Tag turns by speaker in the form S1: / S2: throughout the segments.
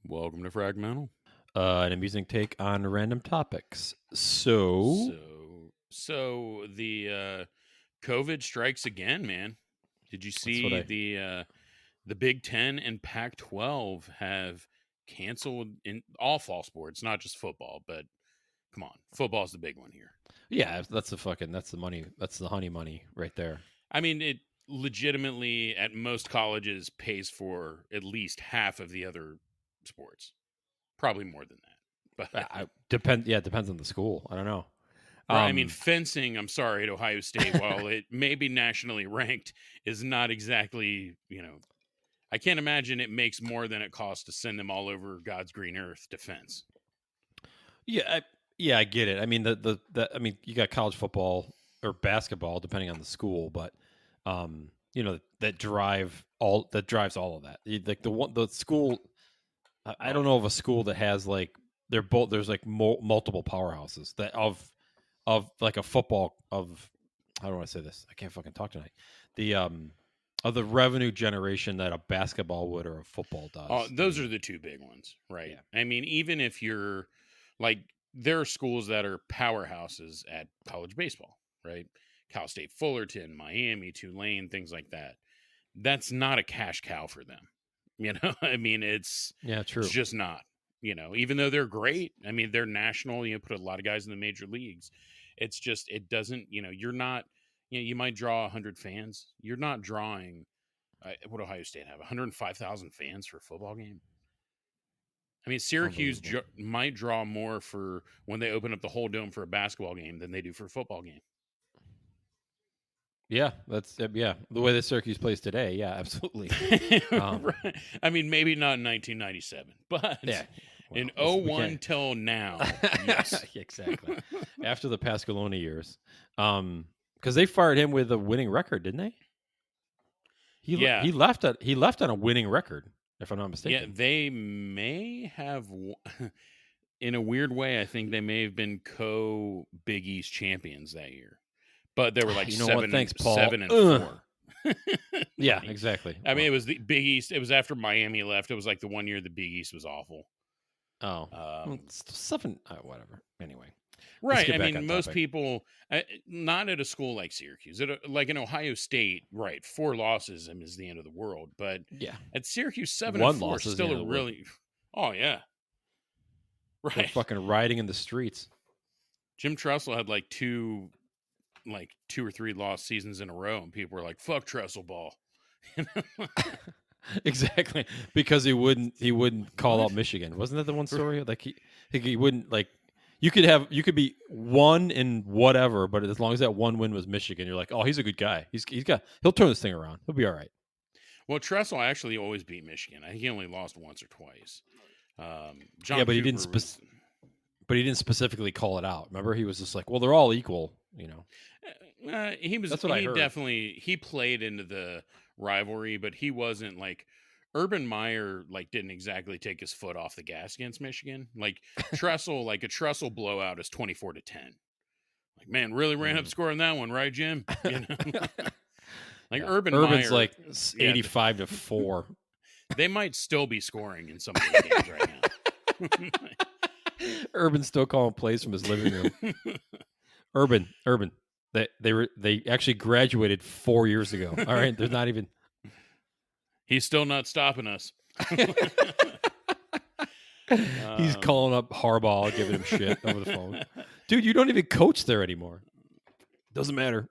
S1: Welcome to Fragmental.
S2: An amusing take on random topics. So,
S1: So the COVID strikes again, man. Did you
S2: that's what
S1: see
S2: I.
S1: the Big Ten and Pac-12 have canceled in all fall sports, not just football, but come on, football's the big one here.
S2: Yeah, that's the money. That's the honey money right there.
S1: I mean, it legitimately at most colleges pays for at least half of the other sports, probably more than that. But
S2: Yeah, it depends on the school. I don't know.
S1: right. I mean, fencing, I'm sorry, at Ohio State, while it may be nationally ranked, is not exactly, I can't imagine it makes more than it costs to send them all over God's green earth to fence.
S2: Yeah, I get it. I mean, I mean, you got college football or basketball, depending on the school, but that drives all of that. Like the school. I don't know of a school that has like there's like multiple powerhouses that of like a football of how do I say this? I can't fucking talk tonight. The of the revenue generation that a basketball would or a football does.
S1: Those are the two big ones, right?
S2: Yeah.
S1: I mean, even if you're like, there are schools that are powerhouses at college baseball, right? Cal State Fullerton, Miami, Tulane, things like that. That's not a cash cow for them. I mean, it's
S2: True.
S1: just not, even though they're great. I mean, they're national, put a lot of guys in the major leagues. It's just, it doesn't, you're not, you might draw 100 fans. You're not drawing, what Ohio State have, 105,000 fans for a football game. I mean, Syracuse might draw more for when they open up the whole dome for a basketball game than they do for a football game.
S2: Yeah, that's the way that Syracuse plays today. Yeah, absolutely.
S1: Right. I mean, maybe not in 1997, but in 01 till now, yes,
S2: exactly. After the Pascalona years, because they fired him with a winning record, didn't they? He left on a winning record, if I'm not mistaken.
S1: Yeah, they may have. In a weird way, I think they may have been co-Big East champions that year. But they were like
S2: Thanks, Paul.
S1: 7 and 4.
S2: Yeah, exactly.
S1: I mean, it was the Big East. It was after Miami left. It was like the one year the Big East was awful.
S2: Oh, seven, whatever. Anyway,
S1: right. I mean, most people, not at a school like Syracuse, like in Ohio State, right? 4 losses is the end of the world. But
S2: yeah,
S1: at Syracuse, 7 and 4 is still a really. Oh yeah, right.
S2: They're fucking riding in the streets.
S1: Jim Tressel had like 2 or 3 lost seasons in a row, and people were like, "Fuck Tressel ball."
S2: Exactly, because he wouldn't call out Michigan. Wasn't that the one story? Like he wouldn't like. You could be 1 in whatever, but as long as that one win was Michigan, you're like, oh, he's a good guy. He'll turn this thing around. He'll be all right.
S1: Well, Tressel actually always beat Michigan. I think he only lost once or twice.
S2: John but he didn't. But he didn't specifically call it out. Remember, he was just like, well, they're all equal.
S1: He was. That's what I heard. He played into the rivalry, but he wasn't like Urban Meyer. Like, didn't exactly take his foot off the gas against Michigan. Like Tressel, like a Tressel blowout is 24-10. Like, man, really ran up score on that one, right, Jim? Like
S2: Urban's
S1: Meyer,
S2: like 85-4.
S1: They might still be scoring in some of these games right now.
S2: Urban's still calling plays from his living room. Urban. They actually graduated 4 years ago. All right, they're not even.
S1: He's still not stopping us.
S2: He's calling up Harbaugh, giving him shit over the phone. Dude, you don't even coach there anymore. Doesn't matter.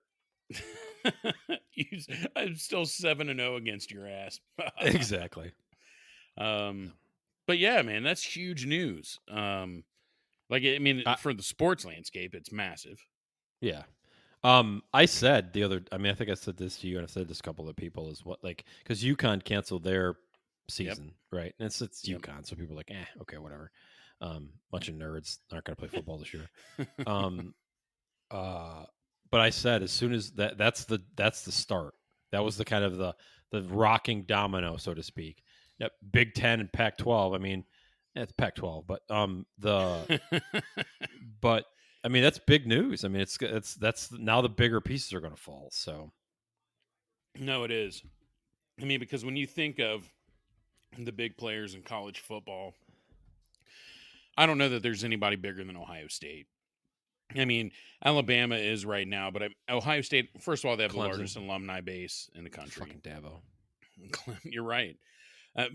S1: I'm still 7-0 against your ass.
S2: Exactly.
S1: But yeah, man, that's huge news. For the sports landscape, it's massive.
S2: Yeah. I said I think I said this to you, and I've said this to a couple of people, is what, like, because UConn canceled their season, right? And it's UConn, so people are like, okay, whatever. Bunch of nerds aren't going to play football this year. But I said, as soon as that's the start. That was the kind of the rocking domino, so to speak. Yep, Big Ten and Pac-12. I mean, it's Pac-12, but but I mean, that's big news. I mean, that's now the bigger pieces are going to fall. So,
S1: no, it is. I mean, because when you think of the big players in college football, I don't know that there's anybody bigger than Ohio State. I mean, Alabama is right now, but Ohio State, first of all, they have the
S2: Clemson,
S1: largest alumni base in the country.
S2: fucking Dabo.
S1: You're right.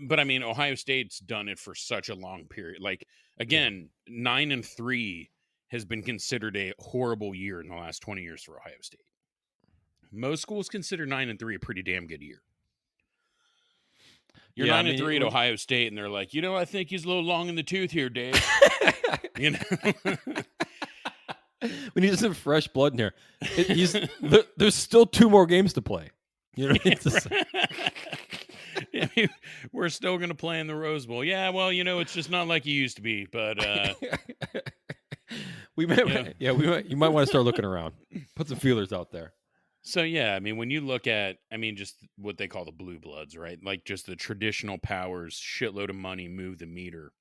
S1: But I mean, Ohio State's done it for such a long period. Like,
S2: Yeah.
S1: again, 9-3 has been considered a horrible year in the last 20 years for Ohio State. Most schools consider 9-3 a pretty damn good year. You're
S2: Yeah, I
S1: nine and
S2: mean,
S1: three at Ohio State, and they're like, I think he's a little long in the tooth here, Dave. You know,
S2: we need some fresh blood in here. There's still 2 more games to play. You know,
S1: I mean, we're still going to play in the Rose Bowl. Yeah, well, it's just not like it used to be. But
S2: we might, you might want to start looking around, put some feelers out there.
S1: So yeah, I mean, when you look at, just what they call the blue bloods, right? Like just the traditional powers, shitload of money, move the meter.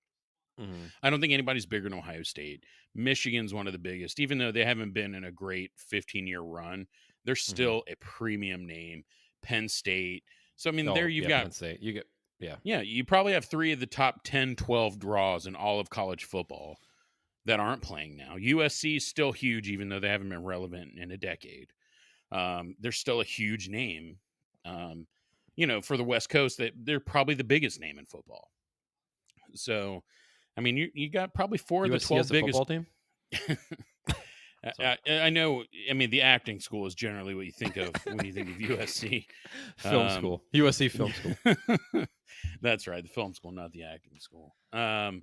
S2: Mm-hmm.
S1: I don't think anybody's bigger than Ohio State. Michigan's one of the biggest, even though they haven't been in a great 15-year run. They're
S2: Mm-hmm.
S1: still a premium name. Penn State. So I mean, there
S2: Oh
S1: you've
S2: yeah,
S1: got
S2: Penn State. You get
S1: yeah, you probably have 3 of the top 10, 12 draws in all of college football that aren't playing now. USC is still huge, even though they haven't been relevant in a decade. They're still a huge name. For the West Coast, they're probably the biggest name in football. So, I mean, you got probably 4 of the
S2: USC
S1: 12
S2: has a
S1: biggest.
S2: football team.
S1: I know. I mean, the acting school is generally what you think of when you think of USC.
S2: Film school, USC film school.
S1: That's right, the film school, not the acting school.
S2: Yeah, I know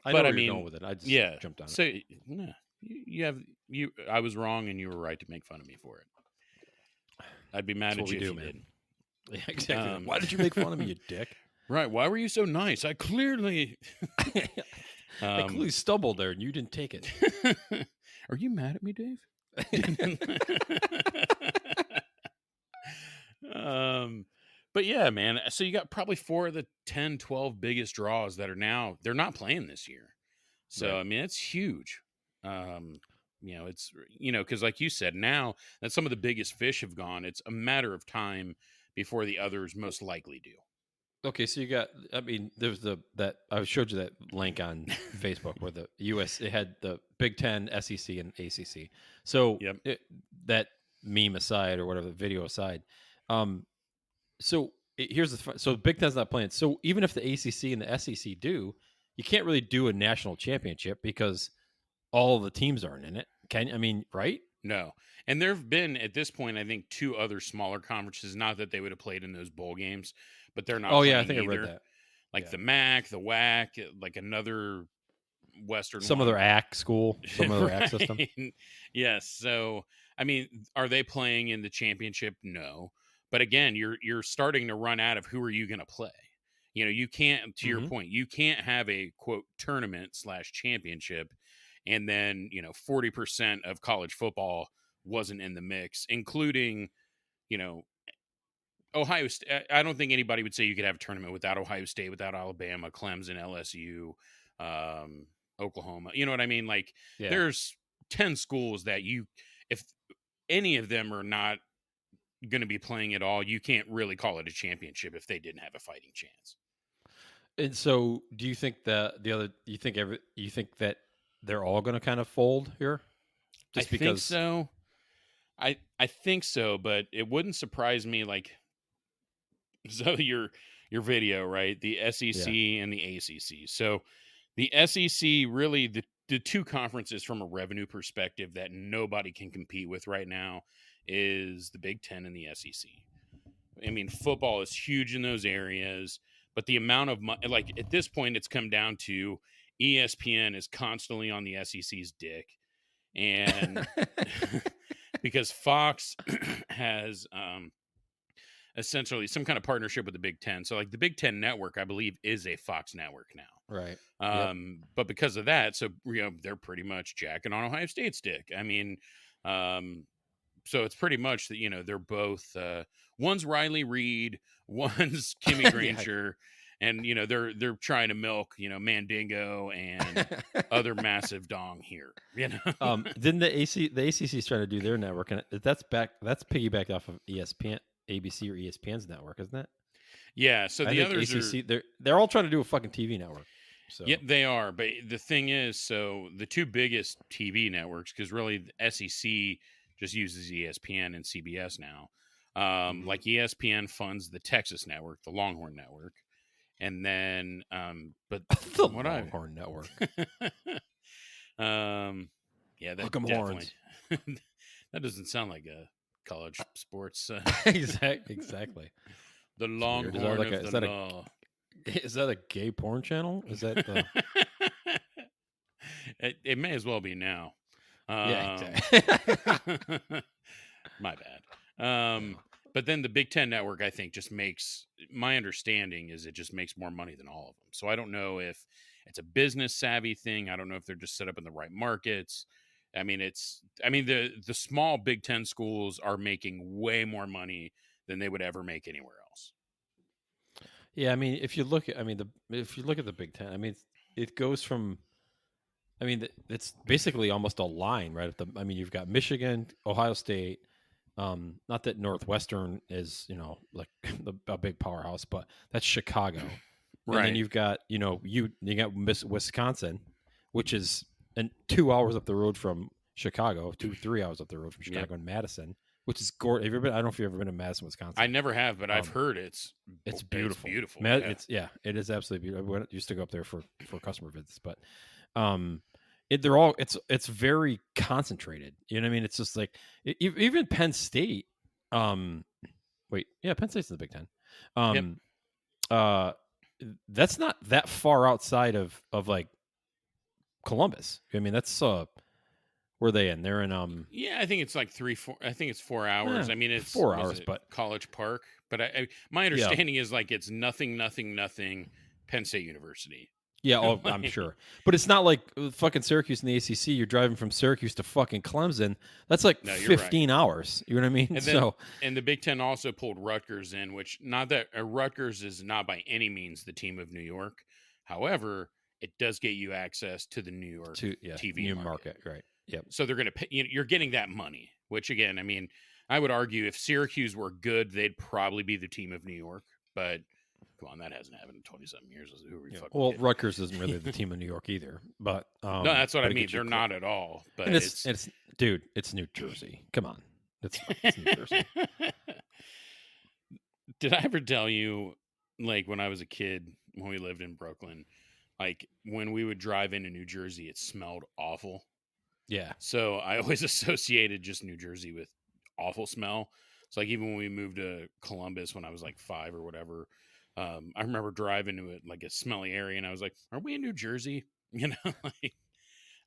S1: But
S2: where
S1: I
S2: you're
S1: mean,
S2: going with it. I just
S1: yeah.
S2: jumped on it.
S1: So no, you have you. I was wrong, and you were right to make fun of me for it. I'd be mad
S2: That's
S1: at
S2: what we
S1: you
S2: do,
S1: if you
S2: man.
S1: didn't.
S2: Yeah, exactly. Why did you make fun of me, you dick?
S1: Right? Why were you so nice? I clearly.
S2: I clearly stumbled there, and you didn't take it.
S1: Are you mad at me, Dave? But yeah, man. So you got probably 4 of the 10, 12 biggest draws that are they're not playing this year. So
S2: Right.
S1: I mean, it's huge. It's because like you said, now that some of the biggest fish have gone, it's a matter of time before the others most likely do.
S2: Okay, so you got. I mean, there's that I showed you that link on Facebook where the U.S. it had the Big Ten, SEC, and ACC. So
S1: Yep.
S2: that meme aside or whatever, the video aside, so here's so Big Ten's not playing. So even if the ACC and the SEC do, you can't really do a national championship because all of the teams aren't in it. Right?
S1: No. And there have been, at this point, I think 2 other smaller conferences, not that they would have played in those bowl games, but they're not
S2: Oh yeah, I
S1: playing
S2: think I read
S1: either.
S2: that.
S1: Like
S2: Yeah.
S1: the MAC, the WAC, like another Western
S2: Some other
S1: one.
S2: ACK school, some other ACK system.
S1: Yes. So, I mean, are they playing in the championship? No. But again, you're starting to run out of who are you going to play? You can't, to your
S2: Mm-hmm.
S1: point, you can't have a quote tournament/championship and then 40% of college football wasn't in the mix, including you know Ohio State. I don't think anybody would say you could have a tournament without Ohio State, without Alabama, Clemson, LSU, Oklahoma. You know what I mean? Like
S2: Yeah.
S1: there's 10 schools that if any of them are not going to be playing at all, you can't really call it a championship if they didn't have a fighting chance.
S2: And so, do you think that you think that they're all going to kind of fold here,
S1: I
S2: just
S1: think
S2: because?
S1: so. I think so, but it wouldn't surprise me. Like, so your video, right? The SEC
S2: Yeah.
S1: and the ACC. So the SEC, really the 2 conferences from a revenue perspective that nobody can compete with right now is the Big Ten and the SEC. I mean, football is huge in those areas, but the amount of money, like at this point, it's come down to ESPN is constantly on the SEC's dick, and because Fox has essentially some kind of partnership with the Big Ten. So, like the Big Ten network, I believe, is a Fox network now.
S2: Right. Yep.
S1: But because of that, so they're pretty much jacking on Ohio State's dick. I mean, so it's pretty much that they're both one's Riley Reed, one's Kimmy
S2: Yeah.
S1: Granger, and they're trying to milk Mandingo and other massive dong here.
S2: Didn't the ACC is trying to do their network, and that's piggybacked off of ESPN, ABC or ESPN's network, isn't it?
S1: Yeah, so
S2: I
S1: the
S2: think
S1: others are.
S2: ACC they're all trying to do a fucking TV network.
S1: Yeah,
S2: So
S1: they are. But the thing is, so the two biggest TV networks, because really the SEC just uses ESPN and CBS now.
S2: Mhm.
S1: Like ESPN funds the Texas network, the Longhorn network, and then, but
S2: the
S1: from what I,
S2: Longhorn Network.
S1: um, yeah, that
S2: Hook 'em
S1: definitely
S2: horns.
S1: that doesn't sound like a college sports.
S2: Exactly.
S1: The
S2: It's weird. Is that
S1: Longhorn
S2: like
S1: of
S2: a
S1: the Law.
S2: is that a gay porn channel? Is that the
S1: It may as well be now.
S2: Yeah,
S1: Um,
S2: exactly.
S1: my bad. But then the Big Ten network, I think, just makes, my understanding is it just makes more money than all of them. So I don't know if it's a business savvy thing. I don't know if they're just set up in the right markets. I mean, the small Big Ten schools are making way more money than they would ever make anywhere else.
S2: Yeah, I mean, if you look at if you look at the Big Ten, I mean, it goes from it's basically almost a line right at the. I mean, you've got Michigan, Ohio State. Not that Northwestern is like a big powerhouse, but that's Chicago, and then
S1: Right.
S2: you've got you got Wisconsin, which is 2 hours up the road from Chicago, 3 hours up the road from
S1: Yep.
S2: Chicago, and Madison, which is gorgeous. Have you ever been? I don't know if you've ever been to Madison,
S1: I
S2: Wisconsin.
S1: never have, but I've
S2: Um,
S1: heard
S2: it's
S1: it's
S2: beautiful.
S1: beautiful. Yeah.
S2: It's yeah, it is absolutely beautiful. Used to go up there for customer visits, but um, they're all it's very concentrated. You know what I mean? It's just like even Penn State. Um, wait, yeah, Penn State's in the Big Ten.
S1: Yep.
S2: Um, uh, that's not that far outside of like Columbus. I mean, that's where are they in? They're in
S1: Yeah, I think it's like 4. I think it's 4 hours.
S2: eh,
S1: I mean, it's,
S2: 4 hours,
S1: it
S2: but
S1: College Park? But my
S2: yeah,
S1: understanding is like it's nothing, nothing, nothing. Penn State University.
S2: yeah, oh, I'm
S1: Like,
S2: sure. But it's not like fucking Syracuse in the ACC. You're driving from Syracuse to fucking Clemson. That's like
S1: no, you're right.
S2: 15 hours. You know what I mean?
S1: And then
S2: So,
S1: and the Big Ten also pulled Rutgers in, which, not that Rutgers is not by any means the team of New York. However, it does get you access to the New York
S2: yeah,
S1: TV
S2: new
S1: market.
S2: market, right? Yep.
S1: So they're going to pay. You're getting that money, which, again, I mean, I would argue if Syracuse were good, they'd probably be the team of New York. But come on, that hasn't happened in 27 years. Who are we
S2: Yeah.
S1: fucking
S2: Well,
S1: kidding?
S2: Rutgers isn't really the team of New York either,
S1: No, that's what I
S2: it
S1: mean.
S2: gets you
S1: They're not at all. But
S2: and
S1: it's.
S2: it's dude, it's New Jersey. Come on, it's New Jersey.
S1: Did I ever tell you, like, when I was a kid, when we lived in Brooklyn, like when we would drive into New Jersey, it smelled awful.
S2: Yeah.
S1: So I always associated just New Jersey with awful smell. So, like, even when we moved to Columbus when I was like 5 or whatever, I remember driving to it like a smelly area, and I was like, "Are we in New Jersey?" You know, like,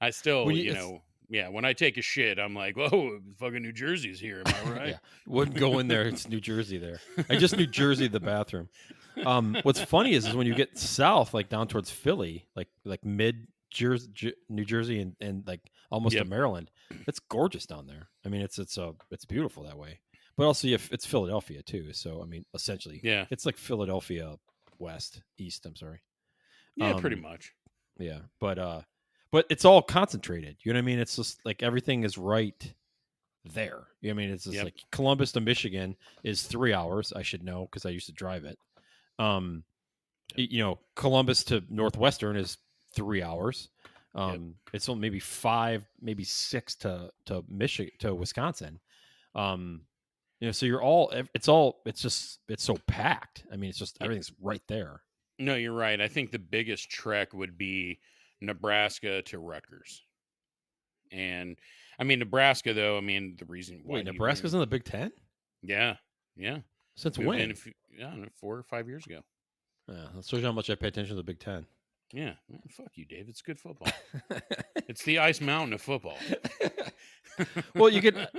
S1: I
S2: When
S1: still,
S2: you it's
S1: yeah. When I take a shit, I'm like, "Whoa, fucking New Jersey's here." Am I
S2: yeah,
S1: right?
S2: wouldn't go in there. It's New Jersey there. I just New Jersey the bathroom. What's funny is when you get south, like down towards Philly, like mid Jersey, New Jersey, and like almost to
S1: Yep.
S2: Maryland, it's gorgeous down there. I mean, it's beautiful that way. But also, it's Philadelphia too. So I mean, essentially,
S1: Yeah.
S2: it's like Philadelphia east. I'm sorry.
S1: Yeah. Pretty
S2: Um,
S1: much.
S2: yeah, but it's all concentrated. You know what I mean? It's just like everything is right there. You know what I mean? It's just
S1: Yep.
S2: like Columbus to Michigan is 3 hours. I should know because I used to drive it. Um,
S1: Yep.
S2: Columbus to Northwestern is 3 hours.
S1: Yep.
S2: It's only maybe 5, maybe 6 to Michigan to Wisconsin. Um, so it's so packed. I mean, it's just
S1: Yep.
S2: everything's right there.
S1: No, you're right. I think the biggest trek would be Nebraska to Rutgers. And I mean, Nebraska, though, I mean, the reason why
S2: Wait,
S1: do you bring
S2: Nebraska's
S1: them?
S2: in the Big Ten
S1: Yeah. Yeah.
S2: since
S1: Moved in
S2: when?
S1: I don't know, 4 or 5 years ago.
S2: Yeah, that shows you how much I pay attention to the Big Ten.
S1: Yeah. Man, fuck you, Dave. It's good football. It's the Ice Mountain of football.
S2: Well,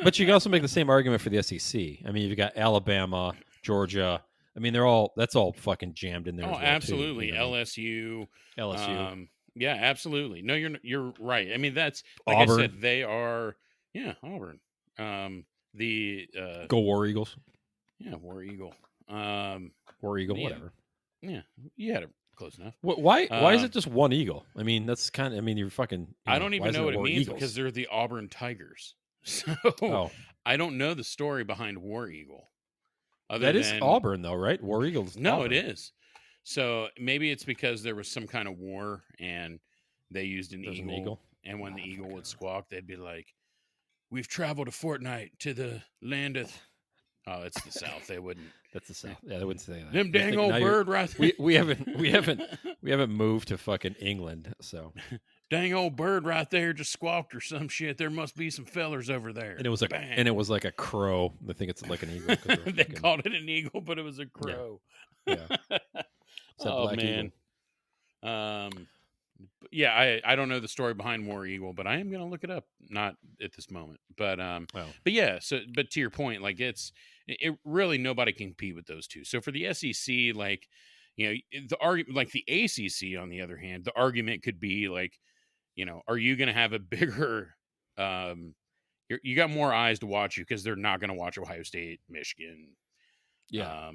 S2: but you can also make the same argument for the SEC. I mean, you've got Alabama, Georgia. I mean, that's all fucking jammed in there
S1: Oh,
S2: as well too. You
S1: absolutely.
S2: know what I mean?
S1: LSU.
S2: LSU,
S1: Yeah, absolutely. No, you're right. I mean, that's, like I
S2: Auburn,
S1: said, they are, yeah, Auburn. The
S2: go War Eagles,
S1: Yeah, War Eagle. Um,
S2: War Eagle,
S1: yeah,
S2: whatever.
S1: yeah, you had it close enough.
S2: Why is it
S1: Um,
S2: just one eagle? I mean, that's kind of. I mean, you're fucking.
S1: I don't
S2: Why
S1: even
S2: isn't
S1: know
S2: it
S1: what it
S2: War
S1: means because
S2: Eagles?
S1: they're the Auburn Tigers. So
S2: Oh,
S1: I don't know the story behind War Eagle. other
S2: That is
S1: than
S2: Auburn, though, right? War Eagles,
S1: no, it
S2: Auburn.
S1: is. So maybe it's because there was some kind of war and they used an
S2: There's an
S1: eagle,
S2: eagle.
S1: and when the
S2: Ah,
S1: eagle
S2: fucking
S1: would squawk, they'd be like, "We've traveled a fortnight to the land of." Oh, it's the South. They wouldn't.
S2: That's the South. Yeah, they wouldn't say that.
S1: Them
S2: You're
S1: dang
S2: thinking now.
S1: old
S2: You're
S1: bird right
S2: we haven't moved to fucking England. So
S1: dang old bird right there just squawked or some shit. There must be some fellers over
S2: and
S1: there.
S2: it was
S1: Bang.
S2: like a crow. I think it's like an eagle because they're
S1: They
S2: fucking
S1: called it an eagle, but it was a
S2: yeah,
S1: crow.
S2: yeah. It's that
S1: Oh
S2: black
S1: man.
S2: eagle.
S1: Yeah, I don't know the story behind War Eagle, but I am gonna look it up. Not at this moment,
S2: Oh
S1: but yeah. So, but to your point, like it really nobody can compete with those two. So for the SEC, like the argument, like the ACC, on the other hand, the argument could be like, are you gonna have a bigger you got more eyes to watch you because they're not going to watch Ohio State, Michigan,
S2: yeah,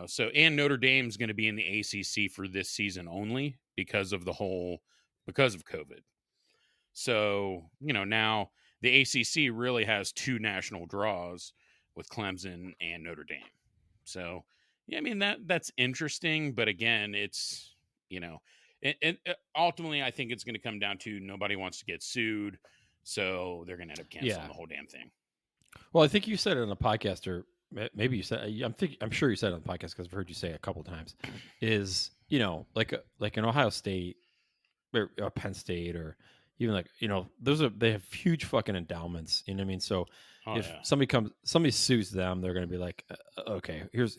S1: so and Notre Dame's going to be in the ACC for this season only because of COVID. So, now the ACC really has two national draws with Clemson and Notre Dame. So, yeah, I mean that's interesting, but again, it's, ultimately I think it's going to come down to nobody wants to get sued, so they're going to end up canceling
S2: yeah.
S1: the whole damn thing.
S2: Well, I think you said it on a podcast, or maybe you said. I'm sure you said it on the podcast because I've heard you say it a couple of times. Is like an Ohio State or Penn State or even like they have huge fucking endowments. You know what I mean? So
S1: Oh
S2: if
S1: yeah.
S2: somebody sues them, they're going to be like, okay, here's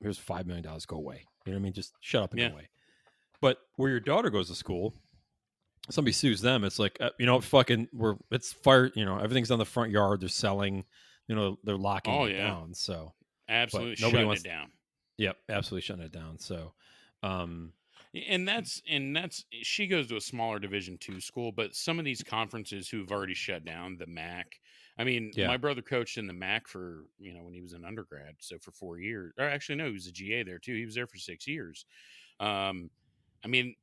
S2: $5 million, go away. You know what I mean? Just shut up and go
S1: Yeah.
S2: away. But where your daughter goes to school, somebody sues them, it's like fucking it's fire. Everything's on the front yard. They're selling. They're locking
S1: Oh
S2: it
S1: yeah.
S2: down. So, but
S1: Absolutely
S2: nobody
S1: shutting it
S2: wants.
S1: down.
S2: Yep, absolutely shutting it down. So, um,
S1: And that's she goes to a smaller Division II school, but some of these conferences who've already shut down, the MAC. I mean,
S2: yeah,
S1: my brother coached in the MAC for, when he was an undergrad, so for 4 years. Or actually no, he was a GA there too. He was there for 6 years. Um I mean,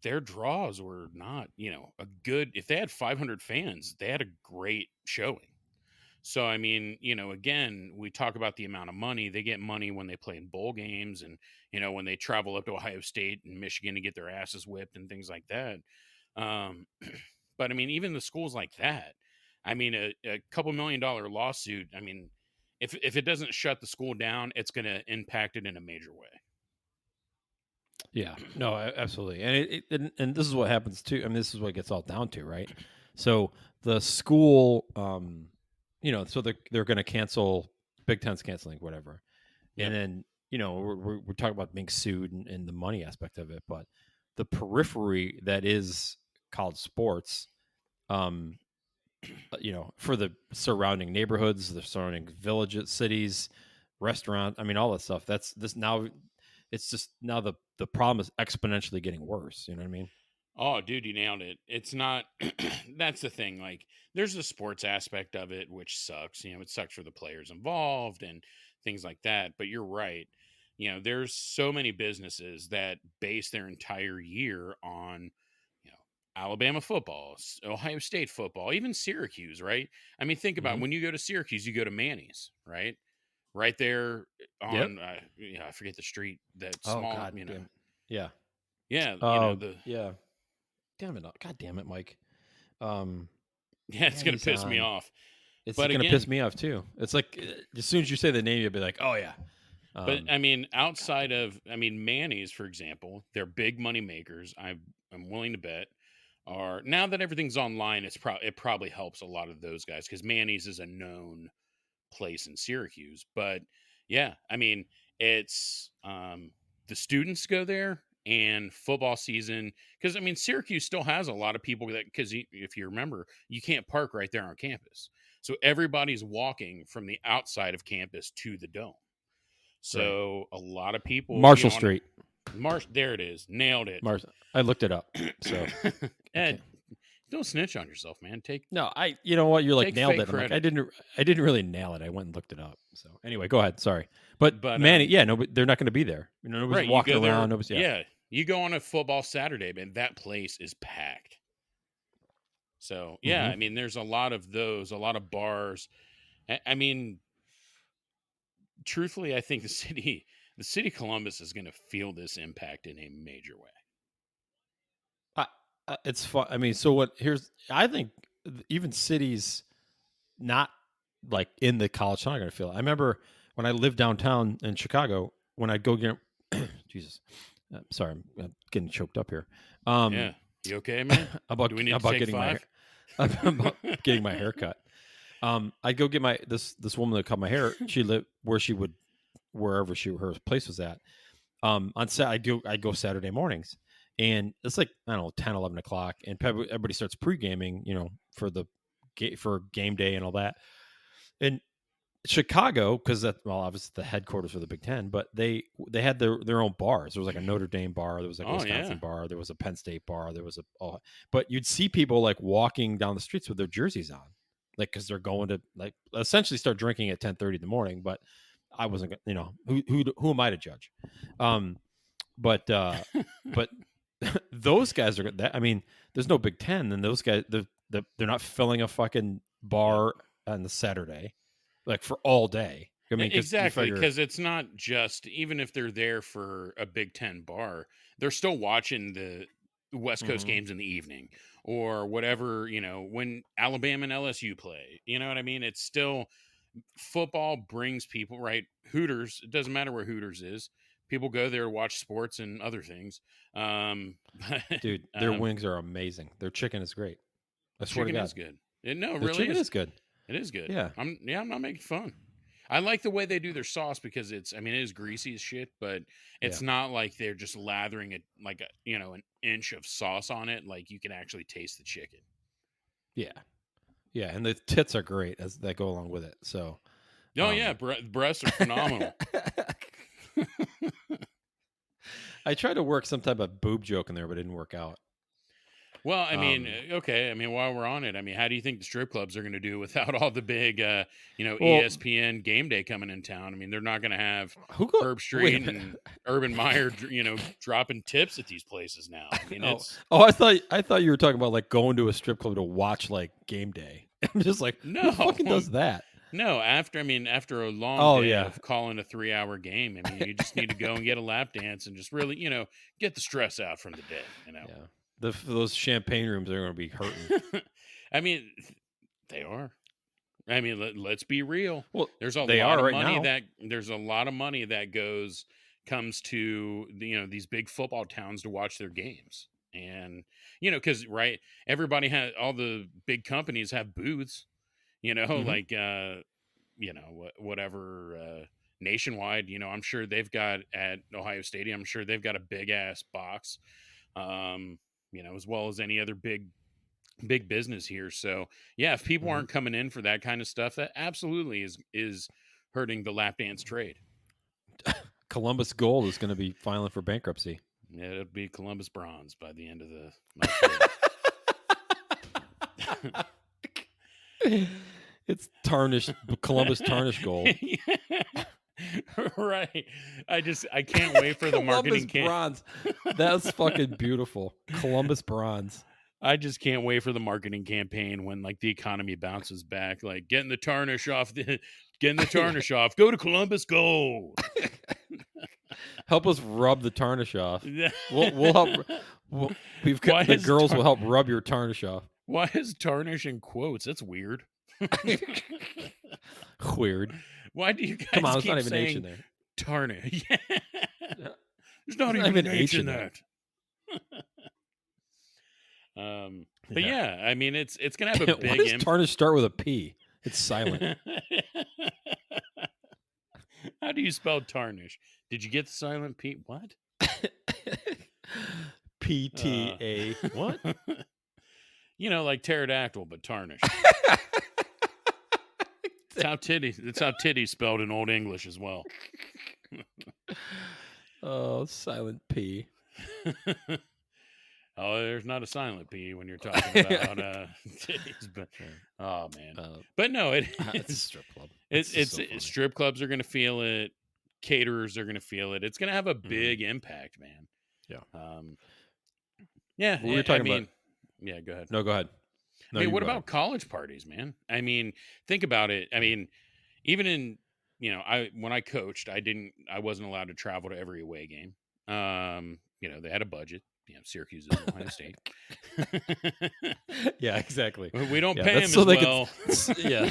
S1: their draws were not, a good. If they had 500 fans, they had a great showing. So I mean, again, we talk about the amount of money. They get money when they play in bowl games and, when they travel up to Ohio State and Michigan to get their asses whipped and things like that. Um, but I mean, even the schools like that, I mean, a couple $1 million lawsuit, I mean, if it doesn't shut the school down, it's going to impact it in a major way.
S2: yeah, no, absolutely, and and this is what happens too. I mean, this is what it gets all down to, right? So the school, so they're going to cancel. Big Ten's canceling whatever, and
S1: Yep.
S2: then we're talking about being sued and the money aspect of it, but the periphery that is college sports, um, for the surrounding neighborhoods, the surrounding villages, cities, restaurant. I mean, all that stuff. That's this now. It's just now the problem is exponentially getting worse. You know what I mean?
S1: Oh, dude, you nailed it. It's not. That's the thing. Like, there's the sports aspect of it, which sucks. It sucks for the players involved and things like that. But you're right. There's so many businesses that base their entire year on, you know, Alabama football, Ohio State football, even Syracuse, right? I mean, think about
S2: Mm-hmm.
S1: it. When you go to Syracuse, you go to Manny's, right? Right there
S2: Yep.
S1: on, I forget the street, that
S2: Oh
S1: small,
S2: God damn. It. Yeah.
S1: yeah, the
S2: Yeah. Damn it. God damn it, Mike. Um.
S1: yeah, it's gonna
S2: Manny's
S1: piss me
S2: on.
S1: off.
S2: It's
S1: But
S2: gonna piss
S1: again,
S2: me off too. It's like as soon as you say the name, you'll be like, oh yeah.
S1: but
S2: Um.
S1: I mean,
S2: God
S1: outside
S2: damn it.
S1: of, I mean, Manny's, for example, they're big money makers. I'm willing to bet. Are now that everything's online, it probably helps a lot of those guys because Manny's is a known place in Syracuse. But yeah, I mean, it's the students go there and football season because I mean, Syracuse still has a lot of people that because if you remember, you can't park right there on campus, so everybody's walking from the outside of campus to the dome.
S2: Right.
S1: So a lot of people,
S2: Marshall
S1: on
S2: Street.
S1: Marsh, there it is, nailed it.
S2: Mars. I looked it up. So I
S1: Ed,
S2: can't.
S1: don't snitch on yourself, man. Take
S2: No, you know what? You're like
S1: take
S2: nailed
S1: fake
S2: it. I'm like,
S1: credit.
S2: I didn't really nail it. I went and looked it up. So anyway, go ahead. Sorry, but
S1: But
S2: Manny, yeah, no, they're not going to be there. Nobody's
S1: right, you
S2: walking
S1: go
S2: around.
S1: there.
S2: Nobody's, yeah.
S1: Yeah, you go on a football Saturday, man. That place is packed. So yeah,
S2: Mm-hmm.
S1: I mean, there's a lot of those, a lot of bars. I mean, truthfully, I think the city of Columbus is going to feel this impact in a major way.
S2: I, it's fun. I mean, so what? Here's I think even cities not like in the college town are going to feel it. I remember when I lived downtown in Chicago, when I'd go get Jesus, sorry, I'm getting choked up here.
S1: Yeah. You okay, man? Do we need to
S2: About
S1: take
S2: getting my
S1: five?
S2: about getting my hair cut. I'd go get my this woman that cut my hair. She lived where she would wherever her place was at. On Sat I go Saturday mornings, and it's like I don't know 10, 11 o'clock, and everybody starts pre gaming, for the for game day and all that. And Chicago, because that well, obviously the headquarters for the Big Ten, but they had their own bars. There was like a Notre Dame bar, there was like a
S1: Oh
S2: Wisconsin
S1: yeah.
S2: bar, there was a Penn State bar, there was but you'd see people like walking down the streets with their jerseys on, like because they're going to like essentially start drinking at 10:30 in the morning. But I wasn't, who am I to judge? Um, but those guys are that. I mean, there's no Big Ten, and those guys they're not filling a fucking
S1: Yep.
S2: bar on the Saturday like for all day. I mean, because you
S1: Exactly,
S2: figure,
S1: because it's not just even if they're there for a Big Ten bar, they're still watching the West Coast
S2: hmm
S1: games in the evening or whatever, when Alabama and LSU play. You know what I mean? It's still football brings people, right? Hooters, it doesn't matter where Hooters is. People go there to watch sports and other things. But
S2: dude, their
S1: um,
S2: wings are amazing. Their chicken is great. I swear to
S1: chicken is
S2: God,
S1: good. No, it
S2: their
S1: really
S2: chicken
S1: is.
S2: is good.
S1: It is good.
S2: Yeah,
S1: I'm not making fun. I like the way they do their sauce because I mean, it is greasy as shit, but
S2: yeah,
S1: it's not like they're just lathering it like an inch of sauce on it. Like you can actually taste the chicken.
S2: yeah, yeah. And the tits are great as that go along with it. So,
S1: Oh yeah,
S2: um,
S1: breasts are phenomenal.
S2: I tried to work some type of boob joke in there, but it didn't work out.
S1: Well, I mean,
S2: Um,
S1: okay. I mean, while we're on it, I mean, how do you think the strip clubs are going to do without all the big,
S2: well,
S1: ESPN game day coming in town? I mean, they're not going to have
S2: who go?
S1: Herb
S2: Wait a
S1: Street
S2: minute.
S1: and Urban Meyer, dropping tips at these places now. I mean,
S2: Oh,
S1: it's
S2: I thought you were talking about like going to a strip club to watch like game day. I'm just like, who
S1: no,
S2: fucking does that?
S1: no. After a long
S2: Oh
S1: day
S2: yeah,
S1: of calling a 3-hour game, I mean, you just need to go and get a lap dance and just really, get the stress out from the day.
S2: yeah. Those champagne rooms are going to be hurting.
S1: I mean, they are. I mean, let's be real.
S2: Well,
S1: There's a
S2: they
S1: lot
S2: are
S1: of
S2: right
S1: money
S2: now.
S1: that comes to these big football towns to watch their games, and because right, everybody has all the big companies have booths,
S2: hmm
S1: like whatever nationwide. I'm sure they've got at Ohio Stadium. I'm sure they've got a big ass box, as well as any other big business here. So yeah, if people
S2: hmm
S1: aren't coming in for that kind of stuff, that absolutely is hurting the lap dance trade.
S2: Columbus Gold is going to be filing for bankruptcy.
S1: Yeah, it'll be Columbus bronze by the end of my trade.
S2: It's tarnished Columbus tarnished gold.
S1: Right. I can't wait for the
S2: Columbus
S1: marketing
S2: bronze. That's fucking beautiful. Columbus bronze.
S1: I just can't wait for the marketing campaign when like the economy bounces back, like getting the tarnish off. Go to Columbus Gold.
S2: Help us rub the tarnish off. We'll help. We've got
S1: Why
S2: the
S1: is
S2: girls will help rub your tarnish off.
S1: why is tarnish in quotes? That's weird.
S2: Weird.
S1: Why do you
S2: Come
S1: guys
S2: on, there's not
S1: keep
S2: even H in
S1: saying
S2: there.
S1: tarnish?
S2: Yeah,
S1: There's not
S2: there's not
S1: even
S2: even
S1: an H
S2: H
S1: in
S2: in there.
S1: that. But
S2: Yeah.
S1: yeah, I mean it's gonna have a
S2: Why
S1: big
S2: does
S1: impact.
S2: tarnish start with a P? It's silent.
S1: How do you spell tarnish? Did you get the silent P? What? Uh,
S2: PTA. What?
S1: like pterodactyl, but tarnished. It's how titty spelled in Old English as well.
S2: Oh, silent P.
S1: Oh, there's not a silent P when you're talking about titties, but oh man.
S2: Uh,
S1: But no,
S2: it's a
S1: is
S2: strip club.
S1: it's
S2: Just
S1: it's
S2: so funny.
S1: strip clubs are gonna feel it, caterers are gonna feel it. It's gonna have a
S2: hmm
S1: big impact, man.
S2: Yeah.
S1: Um, yeah,
S2: Well, we were
S1: I
S2: talking about.
S1: mean, yeah, go ahead.
S2: No, go ahead.
S1: I
S2: No,
S1: mean,
S2: you
S1: what
S2: go ahead.
S1: about college parties, man? I mean, think about it. I mean, even in when I coached, I wasn't allowed to travel to every away game. They had a budget. Syracuse is Ohio State.
S2: Yeah, exactly.
S1: We don't
S2: Yeah,
S1: pay
S2: that's
S1: them
S2: so
S1: as
S2: they could.
S1: well.
S2: Yeah,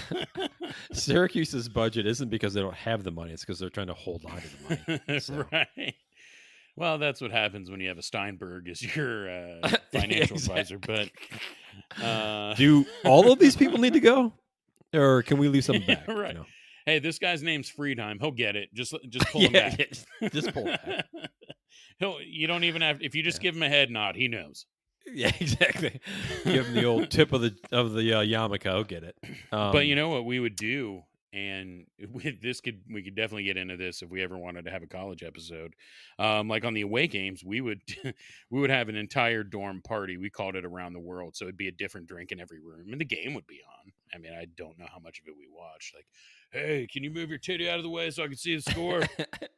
S2: Syracuse's budget isn't because they don't have the money; it's because they're trying to hold on to the money. So,
S1: Right. Well, that's what happens when you have a Steinberg as your
S2: yeah,
S1: financial advisor.
S2: exactly.
S1: But uh,
S2: Do all of these people need to go, or can we leave some back?
S1: right. Hey, this guy's name's Friedheim. He'll get it. Just pull him
S2: Yeah,
S1: back.
S2: just pull it back.
S1: You don't even have, if you just
S2: Yeah.
S1: give him a head nod, he knows.
S2: Yeah, exactly. Give him the old tip of the yarmulke. I'll get it.
S1: But you know what we would do, and we could definitely get into this if we ever wanted to have a college episode. Like on the away games, we would we would have an entire dorm party. We called it Around the World, so it'd be a different drink in every room, and the game would be on. I mean, I don't know how much of it we watched. Like, hey, can you move your titty out of the way so I can see the score?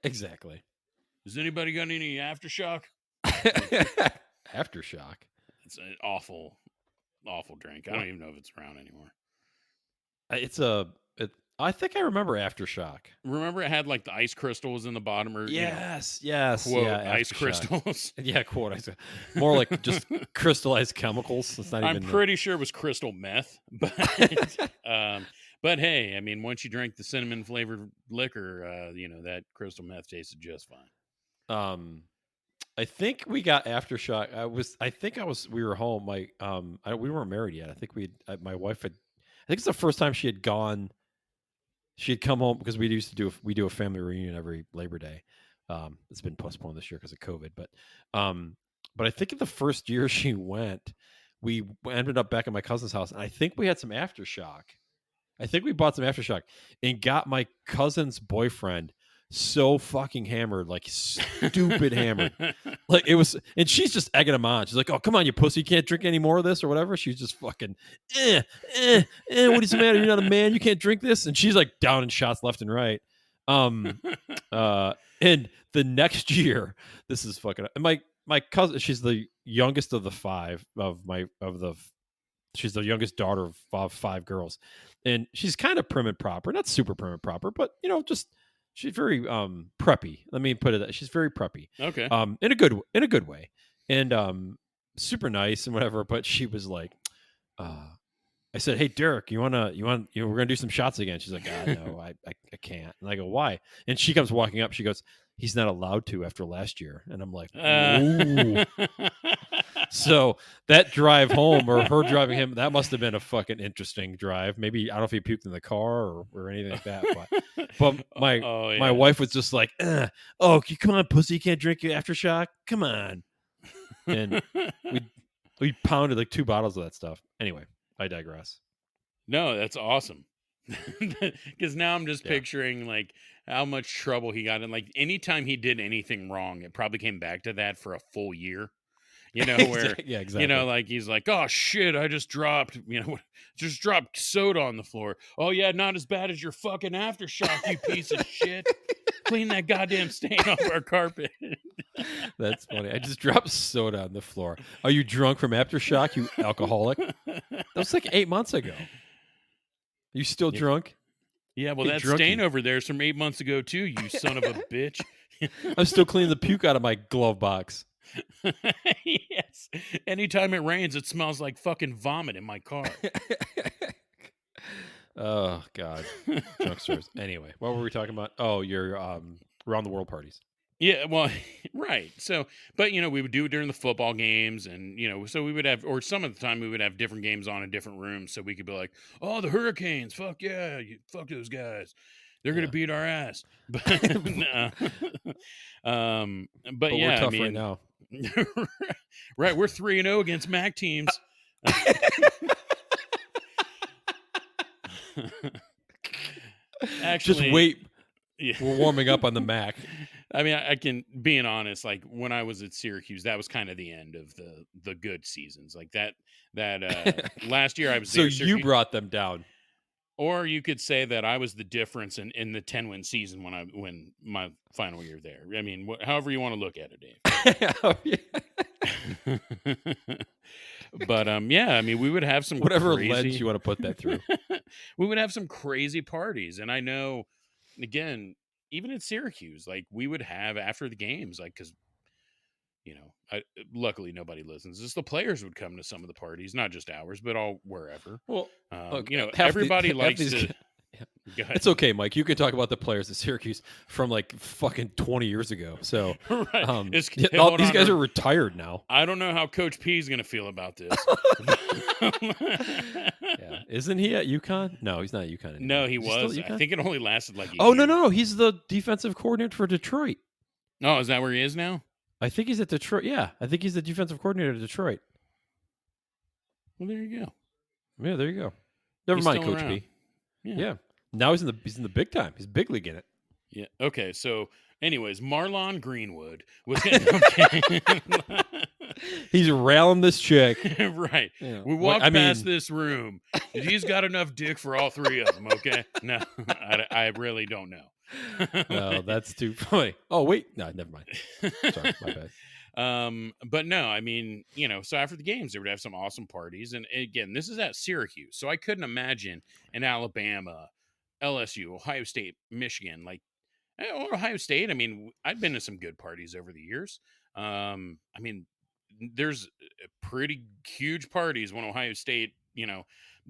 S2: Exactly.
S1: Has anybody got any aftershock?
S2: Aftershock.
S1: It's an awful drink. I don't even know if it's around anymore.
S2: I think I remember Aftershock.
S1: Remember, it had like the ice crystals in the bottom, or
S2: Yes,
S1: quote
S2: yeah,
S1: ice
S2: Aftershock.
S1: crystals.
S2: Yeah, quote ice. More like just crystallized chemicals. It's not
S1: I'm
S2: even.
S1: pretty sure it was crystal meth, but but hey, I mean, once you drank the cinnamon flavored liquor, that crystal meth tasted just fine.
S2: I think we got Aftershock. We were home. We weren't married yet. I think my wife had, I think it's the first time she had gone. She had come home because we do a family reunion every Labor Day. It's been postponed this year because of COVID, but I think the first year she went, we ended up back at my cousin's house, and I think we had some Aftershock. I think we bought some Aftershock and got my cousin's boyfriend so fucking hammered, like stupid hammered. Like it was, and she's just egging him on. She's like, "Oh, come on, you pussy, you can't drink any more of this or whatever." She's just fucking, what is the matter? You're not a man, you can't drink this. And she's like down in shots left and right. And the next year, this is fucking my cousin. She's the youngest of the five she's the youngest daughter of five girls, and she's kind of prim and proper, not super prim and proper, but just. She's very preppy. Let me put it that she's very preppy.
S1: Okay.
S2: In a good way, and super nice and whatever. But she was like, I said, "Hey, Derek, we're gonna do some shots again." She's like, "No, I can't." And I go, "Why?" And she comes walking up. She goes, "He's not allowed to after last year." And I'm like, "Ooh." So that drive home, or her driving him, that must have been a fucking interesting drive. Maybe I don't know if he puked in the car or anything like that. But my wife was just like, "Oh, come on, pussy, you can't drink your Aftershock. Come on." And we pounded like 2 bottles of that stuff. Anyway, I digress.
S1: No, that's awesome. Because now I'm just picturing like how much trouble he got in. Like anytime he did anything wrong, it probably came back to that for a full year. Where
S2: yeah, exactly.
S1: like he's like, "Oh shit, I just dropped soda on the floor." "Oh yeah, not as bad as your fucking Aftershock, you piece of shit. Clean that goddamn stain off our carpet."
S2: That's funny. I just dropped soda on the floor. Are you drunk from Aftershock, you alcoholic? That was like 8 months ago. Are you still drunk?
S1: Yeah, well,
S2: Hey,
S1: that
S2: drunkie.
S1: stain over there is from 8 months ago too, you son of a bitch.
S2: I'm still cleaning the puke out of my glove box.
S1: Yes. Anytime it rains, it smells like fucking vomit in my car.
S2: Oh God, drunk stories. Anyway, what were we talking about? Oh, your around the world parties.
S1: Yeah, well, right. So, but we would do it during the football games, and so we would have, or some of the time we would have different games on in different rooms, so we could be like, "Oh, the Hurricanes, fuck yeah, fuck those guys, they're gonna beat our ass." But, but yeah,
S2: we're tough right now.
S1: Right, we're 3-0 against MAC teams. Actually,
S2: just wait.
S1: Yeah.
S2: We're warming up on the MAC.
S1: I mean, I can, being honest, like when I was at Syracuse, that was kind of the end of the good seasons. Like that last year I was
S2: so
S1: there.
S2: You brought them down.
S1: Or you could say that I was the difference in the 10-win season when my final year there. I mean, however you want to look at it, Dave. But yeah, I mean, we would have some
S2: whatever
S1: crazy...
S2: lens you want to put that through.
S1: We would have some crazy parties, and I know, again, even at Syracuse, like we would have after the games, like because luckily nobody listens. Just the players would come to some of the parties, not just ours, but all wherever.
S2: Well, look,
S1: Everybody
S2: half
S1: likes
S2: these.
S1: to.
S2: Yeah.
S1: Go ahead.
S2: It's okay, Mike. You can talk about the players at Syracuse from like fucking 20 years ago. So,
S1: Right.
S2: yeah,
S1: Hey,
S2: all,
S1: hold
S2: these
S1: on,
S2: guys are retired now.
S1: I don't know how Coach P is going to feel about this.
S2: Yeah, isn't he at UConn? No, he's not at UConn anymore.
S1: No, he
S2: Is still
S1: was.
S2: at
S1: I
S2: UConn?
S1: think it only lasted like a
S2: Oh
S1: year.
S2: no, he's the defensive coordinator for Detroit.
S1: Oh, is that where he is now?
S2: I think he's at Detroit. Yeah, I think he's the defensive coordinator at Detroit.
S1: Well, there you go.
S2: Yeah, there you go. Never
S1: He's
S2: mind,
S1: still
S2: Coach
S1: around.
S2: P. Yeah. Now he's in the big time. He's big league in it.
S1: Yeah. Okay. So, anyways, Marlon Greenwood was getting.
S2: He's railing this chick.
S1: Right.
S2: Yeah.
S1: We walked past this room. He's got enough dick for all three of them. Okay. No, I really don't know.
S2: No, that's too funny. Oh wait, no, never mind. Sorry, my bad.
S1: But no, I mean, so after the games, they would have some awesome parties. And again, this is at Syracuse. So I couldn't imagine in Alabama, LSU, Ohio State, Michigan, like Ohio State. I mean, I've been to some good parties over the years. I mean, there's pretty huge parties when Ohio State,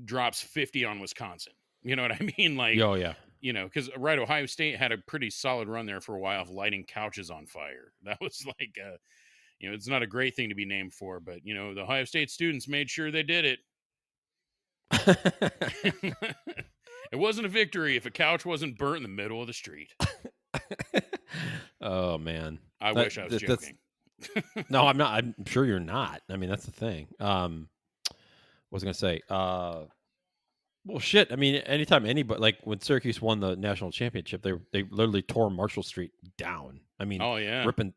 S1: drops 50 on Wisconsin. You know what I mean? Like,
S2: Oh yeah.
S1: Because Ohio State had a pretty solid run there for a while of lighting couches on fire. That was like, it's not a great thing to be named for, but the Ohio State students made sure they did it. It wasn't a victory if a couch wasn't burnt in the middle of the street.
S2: Oh man,
S1: I wish I was joking.
S2: No, I'm not. I'm sure you're not. I mean, that's the thing. What was I gonna say? Well, shit. I mean, anytime anybody, like when Syracuse won the national championship, they literally tore Marshall Street down. I mean,
S1: oh yeah,
S2: ripping.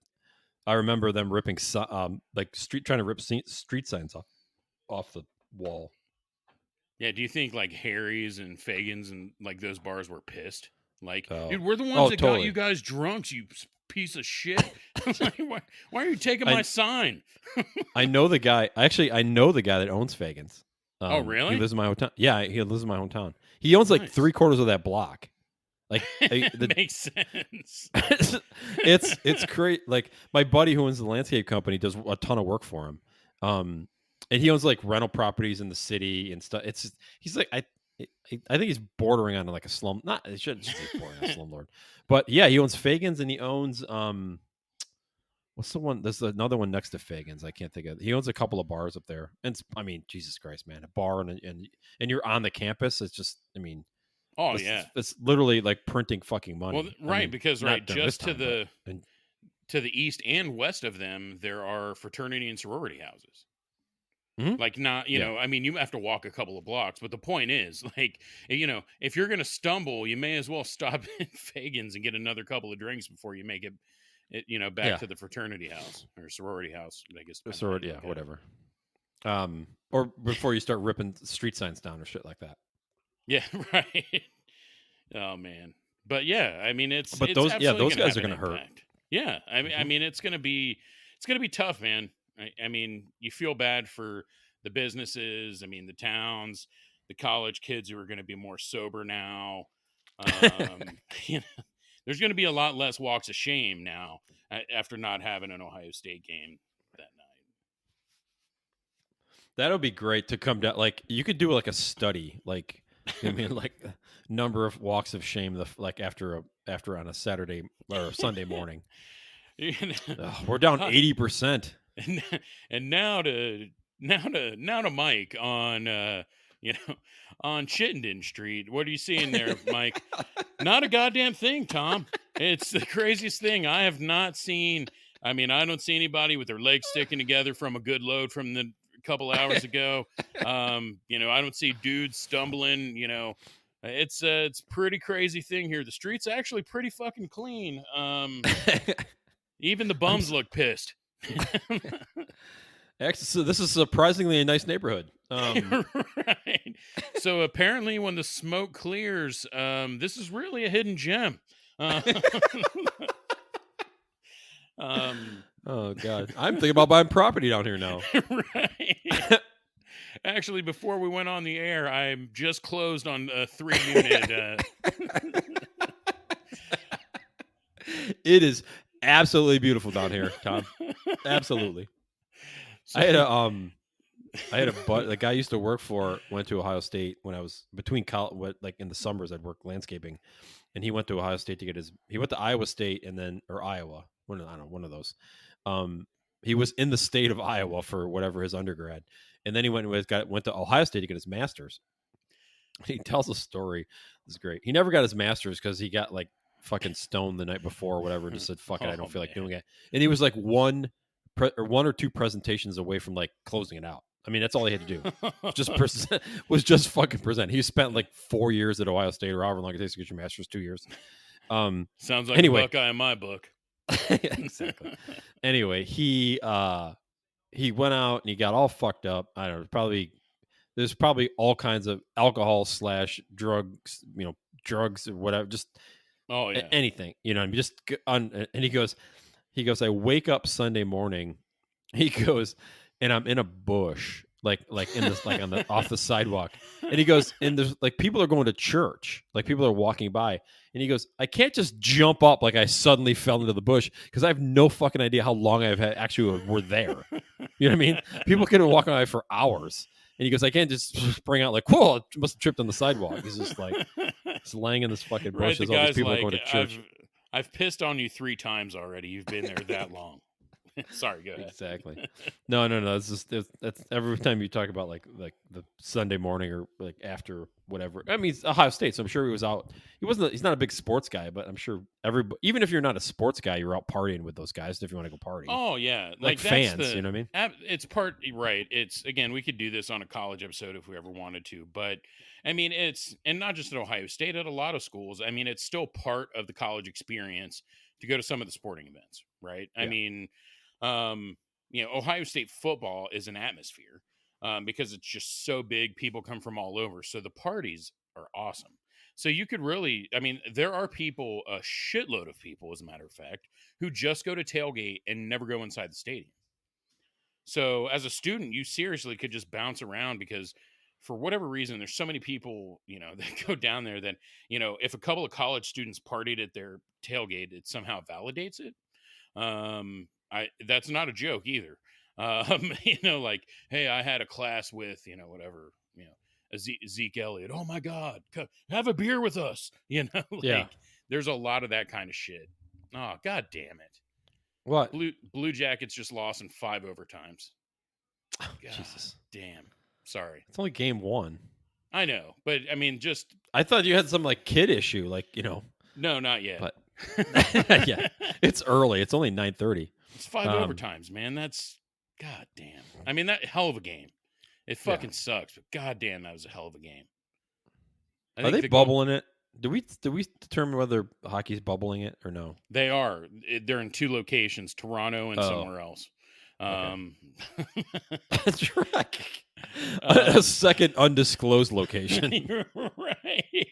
S2: I remember them ripping like trying to rip street signs off the wall.
S1: Yeah, do you think like Harry's and Fagan's and like those bars were pissed? Like,
S2: Oh.
S1: dude, we're the ones that
S2: totally.
S1: got you guys drunk, you piece of shit. Like, why are you taking my sign?
S2: I know the guy. Actually, I know the guy that owns Fagan's.
S1: Oh, really?
S2: He lives in my hometown. Yeah, he lives in my hometown. He owns like 3/4 of that block. Like,
S1: makes sense.
S2: it's great. Like my buddy who owns the landscape company does a ton of work for him. And he owns like rental properties in the city and stuff. It's just, he's like I think he's bordering on like a slum. Not it shouldn't just be bordering on a slumlord, but yeah, he owns Fagan's and he owns what's the one? There's another one next to Fagan's. I can't think of it. He owns a couple of bars up there. And I mean, Jesus Christ, man, a bar and you're on the campus. It's just, I mean,
S1: oh yeah,
S2: it's literally like printing fucking money.
S1: Well, right, I mean, because just
S2: time,
S1: to the east and west of them, there are fraternity and sorority houses.
S2: Mm-hmm.
S1: Like not, know, I mean, you have to walk a couple of blocks, but the point is, like, if you're gonna stumble, you may as well stop at Fagan's and get another couple of drinks before you make it back to the fraternity house or sorority house. I guess
S2: sorority, yeah, whatever. Or before you start ripping street signs down or shit like that.
S1: Yeah, right. Oh man, but yeah, I mean, it's
S2: those guys are gonna hurt.
S1: Yeah, I mean, it's gonna be tough, man. I mean, you feel bad for the businesses. I mean, the towns, the college kids who are going to be more sober now. There's going to be a lot less walks of shame now after not having an Ohio State game that night.
S2: That'll be great to come down. Like you could do like a study, like I mean, like number of walks of shame, like after on a Saturday or a Sunday morning. We're down 80%.
S1: And now to Mike on on Chittenden Street. What are you seeing there, Mike? Not a goddamn thing, Tom. It's the craziest thing. I have not seen. I mean, I don't see anybody with their legs sticking together from a good load from the couple hours ago. I don't see dudes stumbling. It's pretty crazy thing here. The street's actually pretty fucking clean. Even the bums look pissed.
S2: Actually, so this is surprisingly a nice neighborhood.
S1: Right. So apparently, when the smoke clears, this is really a hidden gem.
S2: Oh God, I'm thinking about buying property down here now.
S1: Right. Actually, before we went on the air, I'm just closed on a 3-unit.
S2: It is absolutely beautiful down here, Tom. Absolutely.
S1: So
S2: I had a the guy I used to work for went to Ohio State when I was between college, like in the summers I'd work landscaping, and he went to Ohio State to get he went to Iowa State and then or Iowa, I don't know, one of those. Um, he was in the state of Iowa for whatever his undergrad, and then he went to Ohio State to get his master's. He tells a story. It's great. He never got his master's because he got like fucking stoned the night before or whatever, and just said, "Fuck it, I
S1: oh
S2: don't feel like
S1: man.
S2: doing it." And he was like one or two presentations away from like closing it out. I mean, that's all he had to do. Just present, was just fucking present. He spent like 4 years at Ohio State or however long it takes to get your master's, 2 years.
S1: Sounds like a
S2: Anyway,
S1: Buckeye in my book.
S2: exactly. Anyway, he went out and he got all fucked up. I don't know, there's probably all kinds of alcohol / drugs, drugs or whatever, just
S1: Oh yeah.
S2: anything, and and he goes, I wake up Sunday morning, he goes, and I'm in a bush, like in this, like on the off the sidewalk, and he goes, and there's like people are going to church, like people are walking by, and he goes, I can't just jump up like I suddenly fell into the bush because I have no fucking idea how long I've had actually were there. You know what I mean? People can walk by for hours. And he goes, I can't just spring out like, whoa, I must have tripped on the sidewalk. He's just like, he's laying in this fucking bush.
S1: Right, the
S2: There's all these
S1: guy's
S2: people
S1: like,
S2: going to church.
S1: I've pissed on you 3 times already. You've been there that long. Sorry, go ahead.
S2: Exactly. No. It's just that's every time you talk about like the Sunday morning or like after whatever. I mean, it's Ohio State, so I'm sure he was out. He's not a big sports guy, but I'm sure even if you're not a sports guy, you're out partying with those guys if you want to go party.
S1: Oh yeah,
S2: Like fans, you know what I mean?
S1: It's part right. It's again, we could do this on a college episode if we ever wanted to, but I mean, it's and not just at Ohio State, at a lot of schools. I mean, it's still part of the college experience to go to some of the sporting events, right? I
S2: Yeah.
S1: mean, Ohio State football is an atmosphere because it's just so big. People come from all over, so the parties are awesome. So you could really, I mean, there are people, a shitload of people, as a matter of fact, who just go to tailgate and never go inside the stadium. So as a student, you seriously could just bounce around because for whatever reason, there's so many people, that go down there that, if a couple of college students partied at their tailgate, it somehow validates it. That's not a joke either. Like, hey, I had a class with, whatever, Zeke Elliott. Oh my God, have a beer with us. Like
S2: Yeah.
S1: there's a lot of that kind of shit. Oh, God damn it.
S2: What?
S1: Blue Jackets just lost in 5 overtimes.
S2: Oh,
S1: God
S2: Jesus.
S1: damn. Sorry.
S2: It's only game 1.
S1: I know, but I mean, just
S2: I thought you had some like kid issue, like
S1: no, not yet.
S2: But yeah, it's early. It's only 9:30.
S1: It's 5 overtimes, man. That's God damn. I mean, that hell of a game. It fucking sucks, but God damn, that was a hell of a game.
S2: Are they bubbling it? Do we determine whether hockey's bubbling it or no?
S1: They are. They're in 2 locations, Toronto and somewhere else.
S2: That's right. A second undisclosed location.
S1: Right.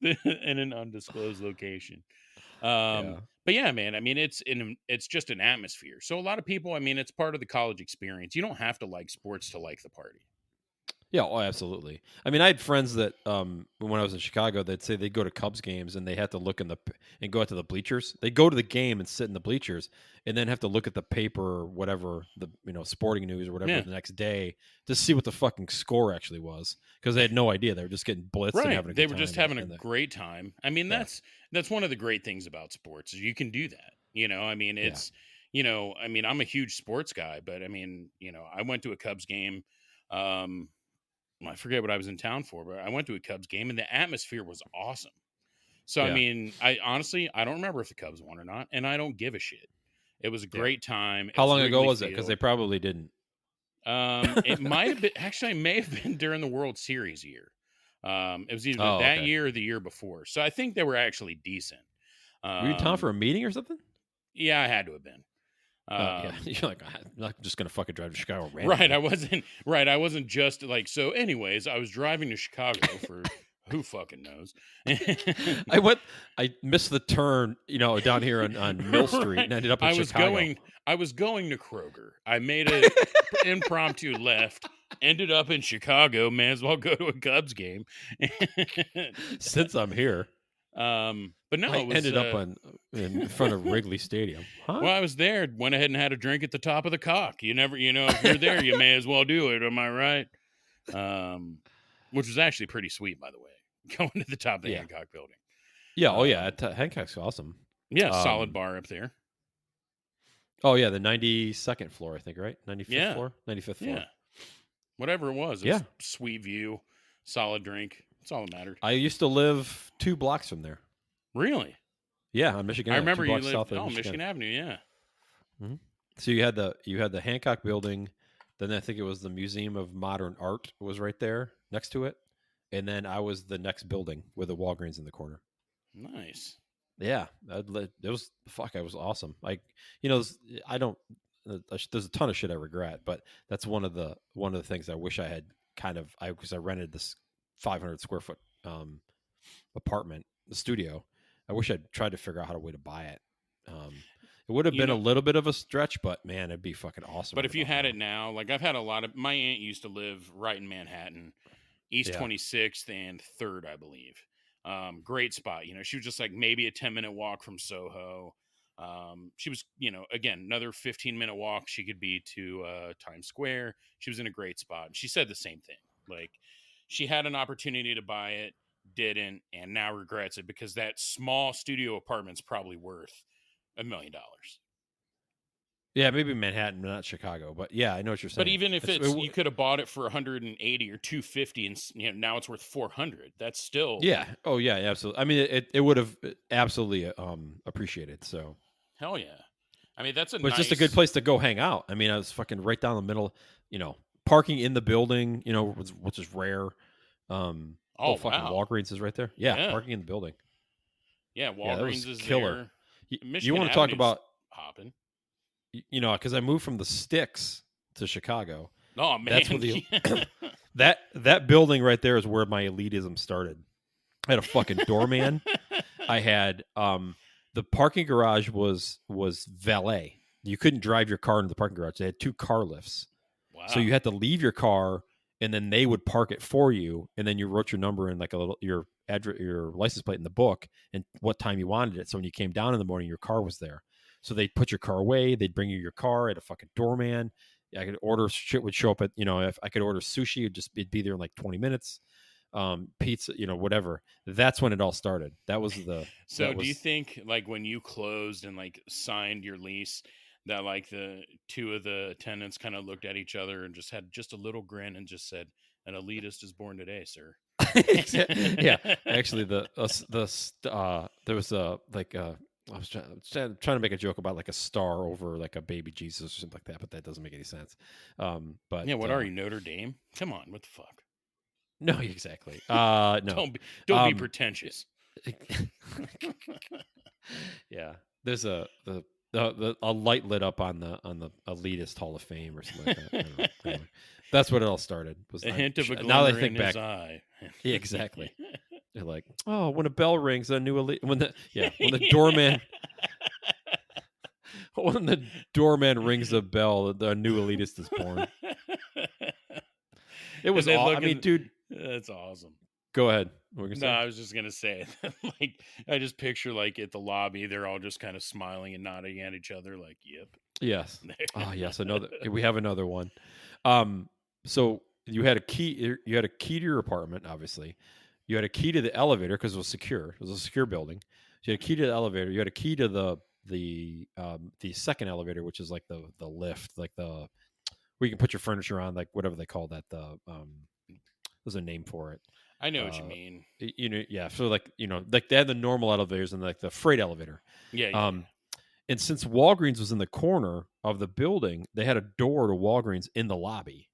S1: In an undisclosed location. But yeah, man, I mean, it's just an atmosphere. So a lot of people, I mean, it's part of the college experience. You don't have to like sports to like the party.
S2: Yeah, oh, absolutely. I mean, I had friends that when I was in Chicago, they'd say they'd go to Cubs games and they had to look and go out to the bleachers. They'd go to the game and sit in the bleachers and then have to look at the paper or whatever, the sporting news or whatever the next day to see what the fucking score actually was because they had no idea. They were just getting blitzed and having a good
S1: They
S2: time.
S1: were just having a great time. I mean, that's one of the great things about sports is you can do that. I mean, it's I mean, I'm a huge sports guy, but I mean, I went to a Cubs game. I forget what I was in town for, but I went to a Cubs game and the atmosphere was awesome. So, I mean, I honestly, I don't remember if the Cubs won or not, and I don't give a shit. It was a great time.
S2: How long ago was it? Because they probably didn't.
S1: It might have been, actually, it may have been during the World Series year. It was either that year or the year before. So I think they were actually decent.
S2: Were you in town for a meeting or something?
S1: Yeah, I had to have been.
S2: You're like, I'm not just gonna fucking drive to Chicago.
S1: Right, I wasn't just like. So, anyways, I was driving to Chicago for who fucking knows.
S2: I missed the turn, down here on Mill Street, and ended up in Chicago.
S1: I was going to Kroger. I made an impromptu left. Ended up in Chicago. May as well go to a Cubs game.
S2: Since I'm here.
S1: But no,
S2: I
S1: it was
S2: ended up on in front of Wrigley Stadium. Huh?
S1: well, I was there, went ahead and had a drink at the top of the cock. You never, if you're there, you may as well do it. Am I right? Um, which was actually pretty sweet, by the way, going to the top of the
S2: Yeah.
S1: Hancock building.
S2: Yeah. Oh yeah.
S1: Um,
S2: Hancock's awesome.
S1: yeah, solid
S2: Um.
S1: bar up there.
S2: Oh yeah, the 92nd floor, I think, right? 95th
S1: Yeah,
S2: floor, 95th floor.
S1: yeah, whatever it
S2: Yeah.
S1: was sweet view, solid drink. That's all that mattered.
S2: I used to live 2 blocks from there.
S1: Really,
S2: Yeah, on Michigan
S1: I
S2: Ave, two
S1: remember you
S2: blocks
S1: lived
S2: south of Michigan
S1: Michigan Avenue. Yeah,
S2: Ave. So you had the Hancock building, then I think it was the Museum of Modern Art was right there next to it, and then I was the next building with the Walgreens in the corner.
S1: nice.
S2: Yeah, it was fuck. I was awesome. Like you know, I don't. There's a ton of shit I regret, but that's one of the things I wish I had because I rented this 500 square foot apartment, the studio. I wish I'd tried to figure out how to way to buy it. It would have
S1: You
S2: been a
S1: know,
S2: little bit of a stretch, but man, it'd be fucking awesome
S1: but
S2: right
S1: if you
S2: about
S1: had
S2: now.
S1: it now, like I've had a lot of my aunt used to live right in Manhattan, East
S2: Yeah.
S1: 26th and 3rd, I believe. Great spot. She was just like maybe a 10-minute walk from Soho. She was, again, another 15-minute walk. She could be to Times Square. She was in a great spot. She said the same thing. Like she had an opportunity to buy it, didn't, and now regrets it because that small studio apartment's probably worth $1 million.
S2: Yeah, maybe Manhattan, not Chicago, but yeah, I know what you're
S1: But
S2: saying.
S1: even if you could have bought it for 180 or 250 and now it's worth 400. That's still
S2: Yeah. Oh yeah, absolutely. I mean, it would have absolutely appreciated. So,
S1: hell yeah. I mean, that's a
S2: but it's just a good
S1: nice.
S2: place to go hang out. I mean, I was fucking right down the middle. Parking in the building. Which is rare.
S1: Oh
S2: Fucking
S1: wow.
S2: Walgreens is right there. Yeah,
S1: Yeah.
S2: parking in the building.
S1: Yeah,
S2: Yeah, that was
S1: Walgreens is
S2: killer.
S1: there.
S2: You
S1: Michigan
S2: want to talk
S1: Avenue's
S2: about
S1: hopping.
S2: because I moved from the sticks to Chicago.
S1: Oh
S2: That's where
S1: man.
S2: the that building right there is where my elitism started. I had a fucking doorman. I had the parking garage was valet. You couldn't drive your car into the parking garage. They had 2 car lifts. So
S1: Wow.
S2: you had to leave your car and then they would park it for you and then you wrote your number in like a little your address your license plate in the book and what time you wanted it. So when you came down in the morning your car was there. So they'd put your car away, they'd bring you your car at a fucking doorman. I could order shit would show up at, if I could order sushi, it'd be there in like 20 minutes. Pizza, whatever. That's when it all started.
S1: So
S2: That
S1: do you
S2: was
S1: think like when you closed and like signed your lease that like the two of the tenants kind of looked at each other and just had just a little grin and just said, "An elitist is born today, sir."
S2: yeah. Actually, there was a like I was trying to make a joke about like a star over like a baby Jesus or something like that, but that doesn't make any sense. But
S1: Yeah, what are you, Notre Dame? Come on, what the fuck?
S2: no, exactly. No.
S1: Don't be
S2: Um,
S1: pretentious.
S2: yeah, there's a light lit up on the elitist Hall of Fame or something like that. I don't know. Anyway, that's what it all started.
S1: A hint of a
S2: Now that I
S1: glimmer
S2: think
S1: in
S2: back,
S1: his eye.
S2: yeah, exactly. They're like, oh, when a bell rings, a new elite. When the doorman when the doorman rings a bell, the new elitist is born. It
S1: And
S2: was
S1: they
S2: all. I
S1: look
S2: mean,
S1: and
S2: dude,
S1: that's awesome.
S2: go ahead. What were you
S1: No,
S2: gonna say?
S1: I was just gonna say like I just picture like at the lobby, they're all just kind of smiling and nodding at each other, like, "Yep."
S2: Yes. Oh, yes. Another. We have another one. So you had a key. You had a key to your apartment. Obviously, you had a key to the elevator because it was secure. It was a secure building. So you had a key to the elevator. You had a key to the second elevator, which is like the lift, like the where you can put your furniture on, like whatever they call that. There's a name for it.
S1: I know what you
S2: Uh,
S1: mean.
S2: yeah. So like like they had the normal elevators and like the freight elevator.
S1: Yeah, yeah,
S2: Um, and since Walgreens was in the corner of the building, they had a door to Walgreens in the lobby.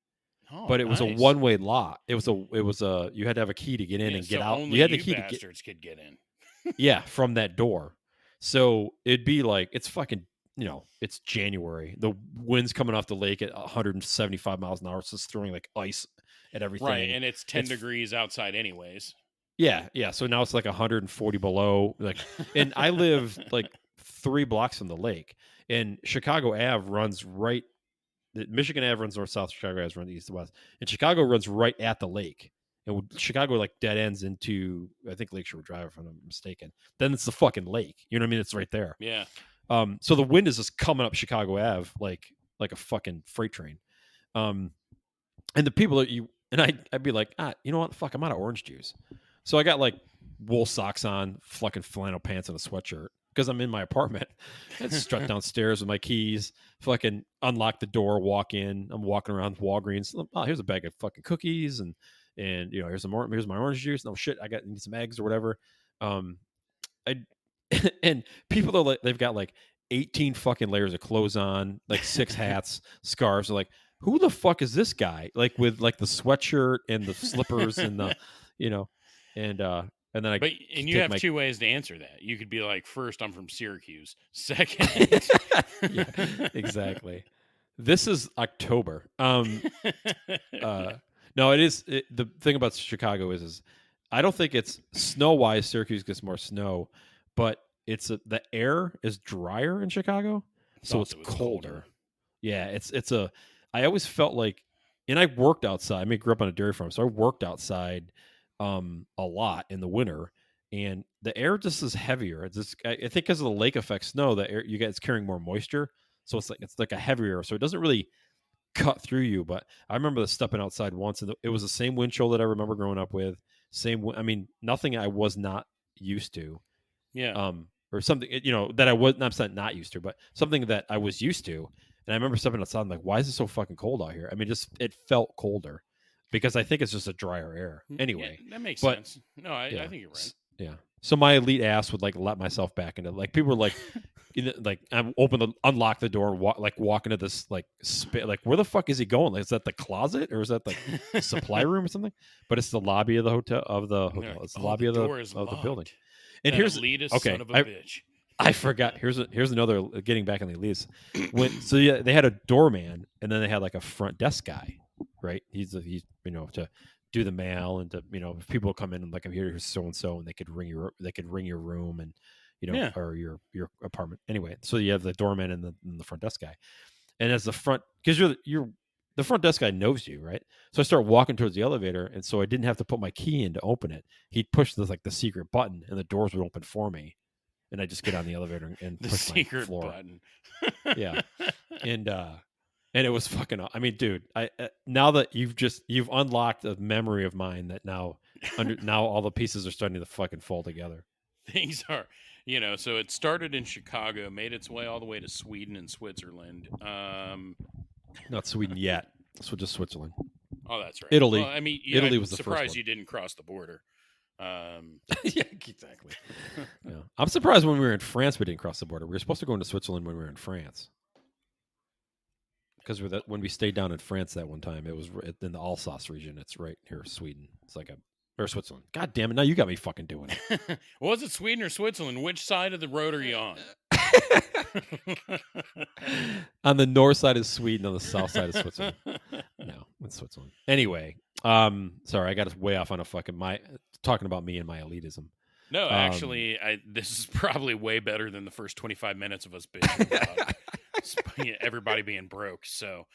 S1: yeah. Oh,
S2: But it was a
S1: nice.
S2: one-way lot. It was a you had to have a key to get in
S1: Yeah,
S2: and get
S1: so
S2: out.
S1: only
S2: You had the
S1: you
S2: key to get
S1: bastards could get in.
S2: yeah, from that door. So it'd be like it's fucking it's January. The wind's coming off the lake at 175 miles an hour. It's just throwing like ice at
S1: Right,
S2: everything.
S1: and it's 10
S2: It's
S1: degrees outside anyways.
S2: yeah. So now it's like 140 below. Like, and I live like 3 blocks from the lake, and Chicago Ave runs right. Michigan Ave runs north south. Chicago Ave runs east to west, and Chicago runs right at the lake. and Chicago like dead ends into I think Lakeshore Drive if I'm not mistaken. Then it's the fucking lake. You know what I mean? It's right there.
S1: Yeah.
S2: So the wind is just coming up Chicago Ave like a fucking freight train. Um, and the people that you and I'd be like, you know what? Fuck, I'm out of orange juice. So I got like wool socks on, fucking flannel pants, and a sweatshirt because I'm in my apartment. I strut downstairs with my keys, fucking unlock the door, walk in. I'm walking around Walgreens. Oh, here's a bag of fucking cookies and here's here's my orange juice. No shit, I need some eggs or whatever. Um, I and people are like they've got like 18 fucking layers of clothes on, like 6 hats, scarves. Are like, who the fuck is this guy? Like with like the sweatshirt and the slippers and the, you know, and and then I
S1: But and you
S2: take
S1: have
S2: my
S1: two ways to answer that. You could be like, first, I'm from Syracuse. Second,
S2: yeah, exactly. This is October. Uh no, the thing about Chicago is I don't think it's snow wise Syracuse gets more snow, but the air is drier in Chicago,
S1: it's
S2: so it's
S1: also it's colder.
S2: colder. Yeah, it's a I always felt like and I worked outside. I mean, I grew up on a dairy farm, so I worked outside a lot in the winter and the air just is heavier. It's just, I think because of the lake effect snow, the air you get it's carrying more moisture. So it's like a heavier, so it doesn't really cut through you. But I remember stepping outside once, and it was the same wind chill that I remember growing up with. I mean, nothing I was not used to,
S1: Yeah.
S2: or something that I was not used to, but something that I was used to. And I remember stepping outside, I'm like, why is it so fucking cold out here? I mean, just it felt colder because I think it's just a drier air
S1: Yeah,
S2: anyway.
S1: that makes
S2: But
S1: sense. No, I
S2: yeah,
S1: think you're right.
S2: yeah. So my elite ass would like let myself back into like people were like like I unlock the door, walk into this like like where the fuck is he going? Like, is that the closet or is that like the supply room or something? But it's the lobby of the hotel
S1: And they're like,
S2: It's the
S1: oh, the
S2: lobby
S1: door is
S2: of the building.
S1: locked.
S2: And
S1: That
S2: here's
S1: elitist son
S2: okay,
S1: of a bitch.
S2: I forgot. Here's another getting back on the elites. So yeah, they had a doorman and then they had like a front desk guy, right? He's to do the mail and to if people come in and like I'm here so and so and they could ring your room and
S1: Yeah.
S2: or your apartment anyway. So you have the doorman and the front desk guy, and as the front because you're the front desk guy knows you, right? So I start walking towards the elevator, and so I didn't have to put my key in to open it. He'd push the secret button, and the doors would open for me, and I just get on the elevator and
S1: The
S2: push my
S1: secret
S2: floor.
S1: button.
S2: Yeah, and and it was fucking. I mean, dude, I now that you've unlocked a memory of mine that now all the pieces are starting to fucking fall together.
S1: Things are, so it started in Chicago, made its way all the way to Sweden and Switzerland.
S2: Not Sweden yet, so just Switzerland,
S1: Oh, that's right. Well,
S2: Italy.
S1: I mean,
S2: Italy
S1: I'm
S2: was the first
S1: surprised
S2: one.
S1: you didn't cross the border. Um,
S2: Yeah, exactly. Yeah. I'm surprised when we were in France we didn't cross the border. We were supposed to go into Switzerland when we were in France. Because when we stayed down in France that one time, it was in the Alsace region. It's right near Sweden. It's like or Switzerland. God damn it! Now you got me fucking doing
S1: was it Sweden or Switzerland? Which side of the road are you on?
S2: it. On the north side of Sweden, on the south side of Switzerland. No, it's Switzerland. Anyway, sorry, I got us way off on a fucking talking about me and my elitism.
S1: No,
S2: Um,
S1: actually, this is probably way better than the first 25 minutes of us bitching about everybody being broke. So,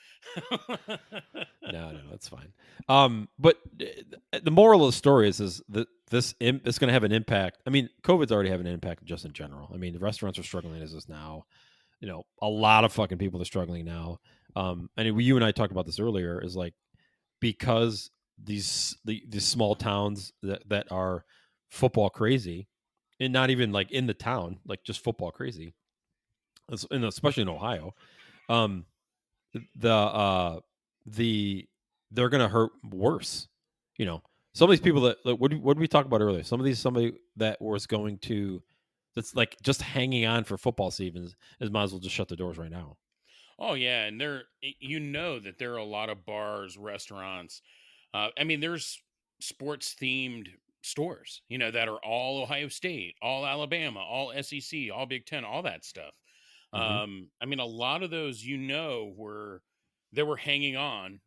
S2: no, that's fine. But the moral of the story is that it's going to have an impact. I mean, COVID's already having an impact just in general. I mean, the restaurants are struggling as is now. A lot of fucking people are struggling now. And you and I talked about this earlier. Is like because these small towns that are football crazy, and not even like in the town, like just football crazy, and especially in Ohio. Um, the the they're gonna hurt worse. Some of these people that like, what did we talk about earlier? Somebody that was going to that's like just hanging on for football seasons is might as well just shut the doors right now.
S1: oh yeah, and that there are a lot of bars, restaurants. I mean, there's sports themed stores, that are all Ohio State, all Alabama, all SEC, all Big Ten, all that stuff.
S2: Hmm.
S1: I mean, a lot of those, they were hanging on,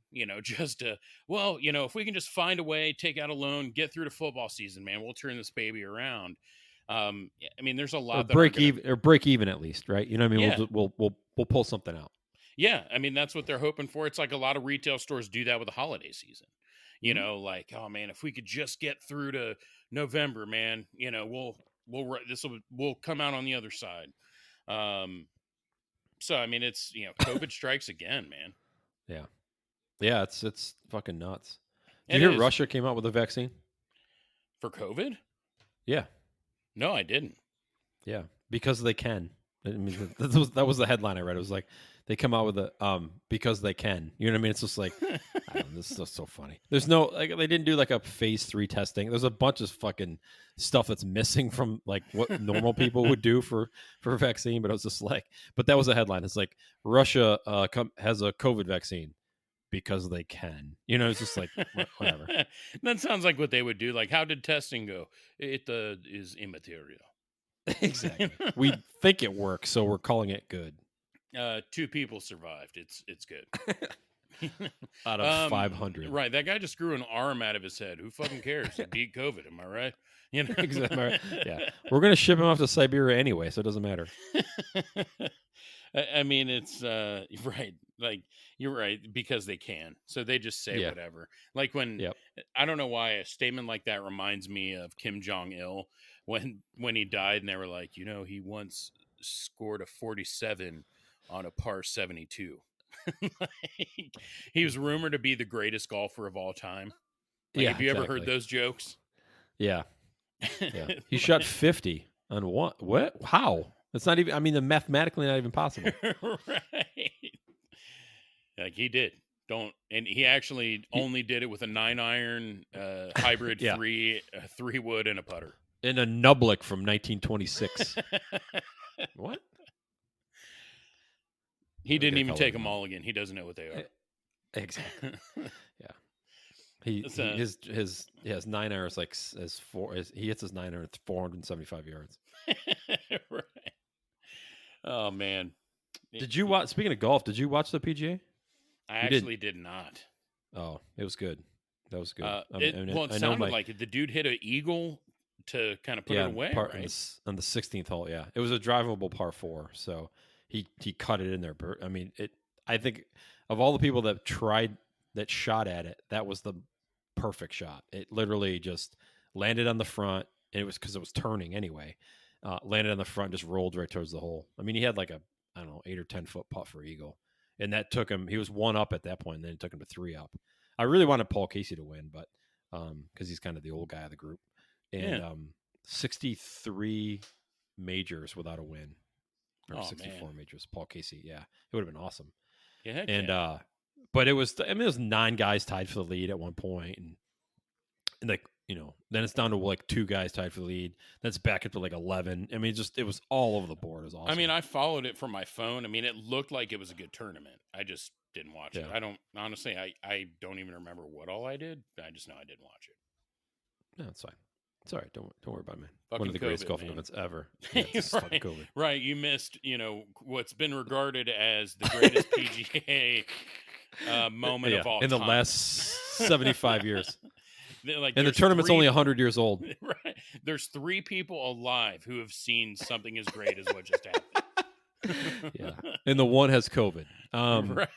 S1: just to, well, if we can just find a way, take out a loan, get through the football season, man, we'll turn this baby around. Yeah, I mean, there's a
S2: Or
S1: lot that aren't gonna.
S2: break even at least, right? You know what I mean?
S1: Yeah,
S2: We'll pull something out.
S1: Yeah, I mean, that's what they're hoping for. It's like a lot of retail stores do that with the holiday season.
S2: Mhm.
S1: Like, oh man, if we could just get through to November, man, we'll come out on the other side. Um, so I mean, it's COVID strikes again, man.
S2: Yeah. Yeah, it's fucking nuts. Did
S1: It
S2: you hear
S1: is
S2: Russia came out with a vaccine?
S1: for COVID.
S2: Yeah.
S1: No, I didn't.
S2: Yeah, because they can. I mean, that was the headline I read. It was like they come out with a because they can. You know what I mean? It's just like I don't know. This is just so funny. There's no like they didn't do like a phase 3 testing. There's a bunch of fucking stuff that's missing from like what normal people would do for a vaccine. But it was just like, but that was a headline. It's like Russia has a COVID vaccine because they can. You know, it's just like whatever.
S1: That sounds like what they would do. Like, how did testing go? It is immaterial.
S2: Exactly. We think it works, so we're calling it good.
S1: Two people survived. It's good.
S2: Out of 500.
S1: Right. That guy just grew an arm out of his head. Who fucking cares? He beat COVID. Am I right?
S2: Exactly. Yeah. We're going to ship him off to Siberia anyway, so it doesn't matter.
S1: I mean, it's right. Like you're right because they can. So they just say
S2: Yeah.
S1: whatever. Like when
S2: Yep.
S1: I don't know why a statement like that reminds me of Kim Jong Il when he died, and they were like, he once scored a 47 on a par 72. Like, he was rumored to be the greatest golfer of all time. Like,
S2: Yeah,
S1: have you ever heard
S2: exactly.
S1: those jokes?
S2: Yeah. Yeah. He shot 50 on what? What? How? It's not even, I mean, the mathematically not even possible.
S1: Right. Like he did. Don't and he actually
S2: He,
S1: only did it with a 9-iron hybrid
S2: yeah.
S1: three wood and a putter.
S2: In a Nublick from 1926. What?
S1: He
S2: We
S1: didn't
S2: gotta
S1: even
S2: call it
S1: take
S2: a
S1: them
S2: Nub.
S1: all again. He doesn't know what they are.
S2: Exactly. Yeah. He,
S1: It's
S2: he his 9 irons like he hits his 9 iron 475 yards.
S1: right. Oh man.
S2: Did you watch? Speaking of golf, did you watch the PGA?
S1: I
S2: You didn't.
S1: actually did not.
S2: Oh, it was good. That was good. I mean,
S1: It
S2: I know
S1: sounded
S2: my
S1: like it. The dude hit an eagle to kind of put it
S2: yeah
S1: away,
S2: part
S1: right?
S2: on the 16th hole. Yeah, it was a drivable par 4. So he cut it in there. I mean, it. I think of all the people that tried that shot at it, that was the perfect shot. It literally just landed on the front, and it was because it was turning anyway. Landed on the front, just rolled right towards the hole. I mean, he had like a I don't know 8 or 10 foot putt for eagle, and that took him. He was 1 up at that point, and then it took him to 3 up. I really wanted Paul Casey to win, but because he's kind of the old guy of the group, and
S1: Yeah.
S2: 63 majors without a win, or
S1: Oh
S2: 64
S1: man.
S2: majors. Paul Casey, yeah, it would have been awesome.
S1: Yeah, heck
S2: And
S1: yeah.
S2: but it was, I mean, it was 9 guys tied for the lead at one point, and like then it's down to like 2 guys tied for the lead. That's back up to like 11. I mean, just it was all over the board. It was
S1: I mean,
S2: awesome.
S1: I followed it from my phone. I mean, it looked like it was a good tournament. I just didn't watch it.
S2: Yeah,
S1: I don't honestly. I don't even remember what all I did. I just know I didn't watch it.
S2: no, it's fine. It's all right. Don't worry about it, man. One of
S1: Fucking
S2: the greatest
S1: COVID,
S2: golfing
S1: man.
S2: events ever. Yeah, it's just fucking
S1: Right,
S2: COVID.
S1: right. You missed, what's been regarded as the greatest PGA moment
S2: Yeah,
S1: of all
S2: in the
S1: time.
S2: last 75 years.
S1: Like,
S2: And the
S1: there's
S2: tournament's only 100 years old.
S1: right. There's 3 people alive who have seen something as great as what just happened.
S2: Yeah. And the one has COVID.
S1: Right.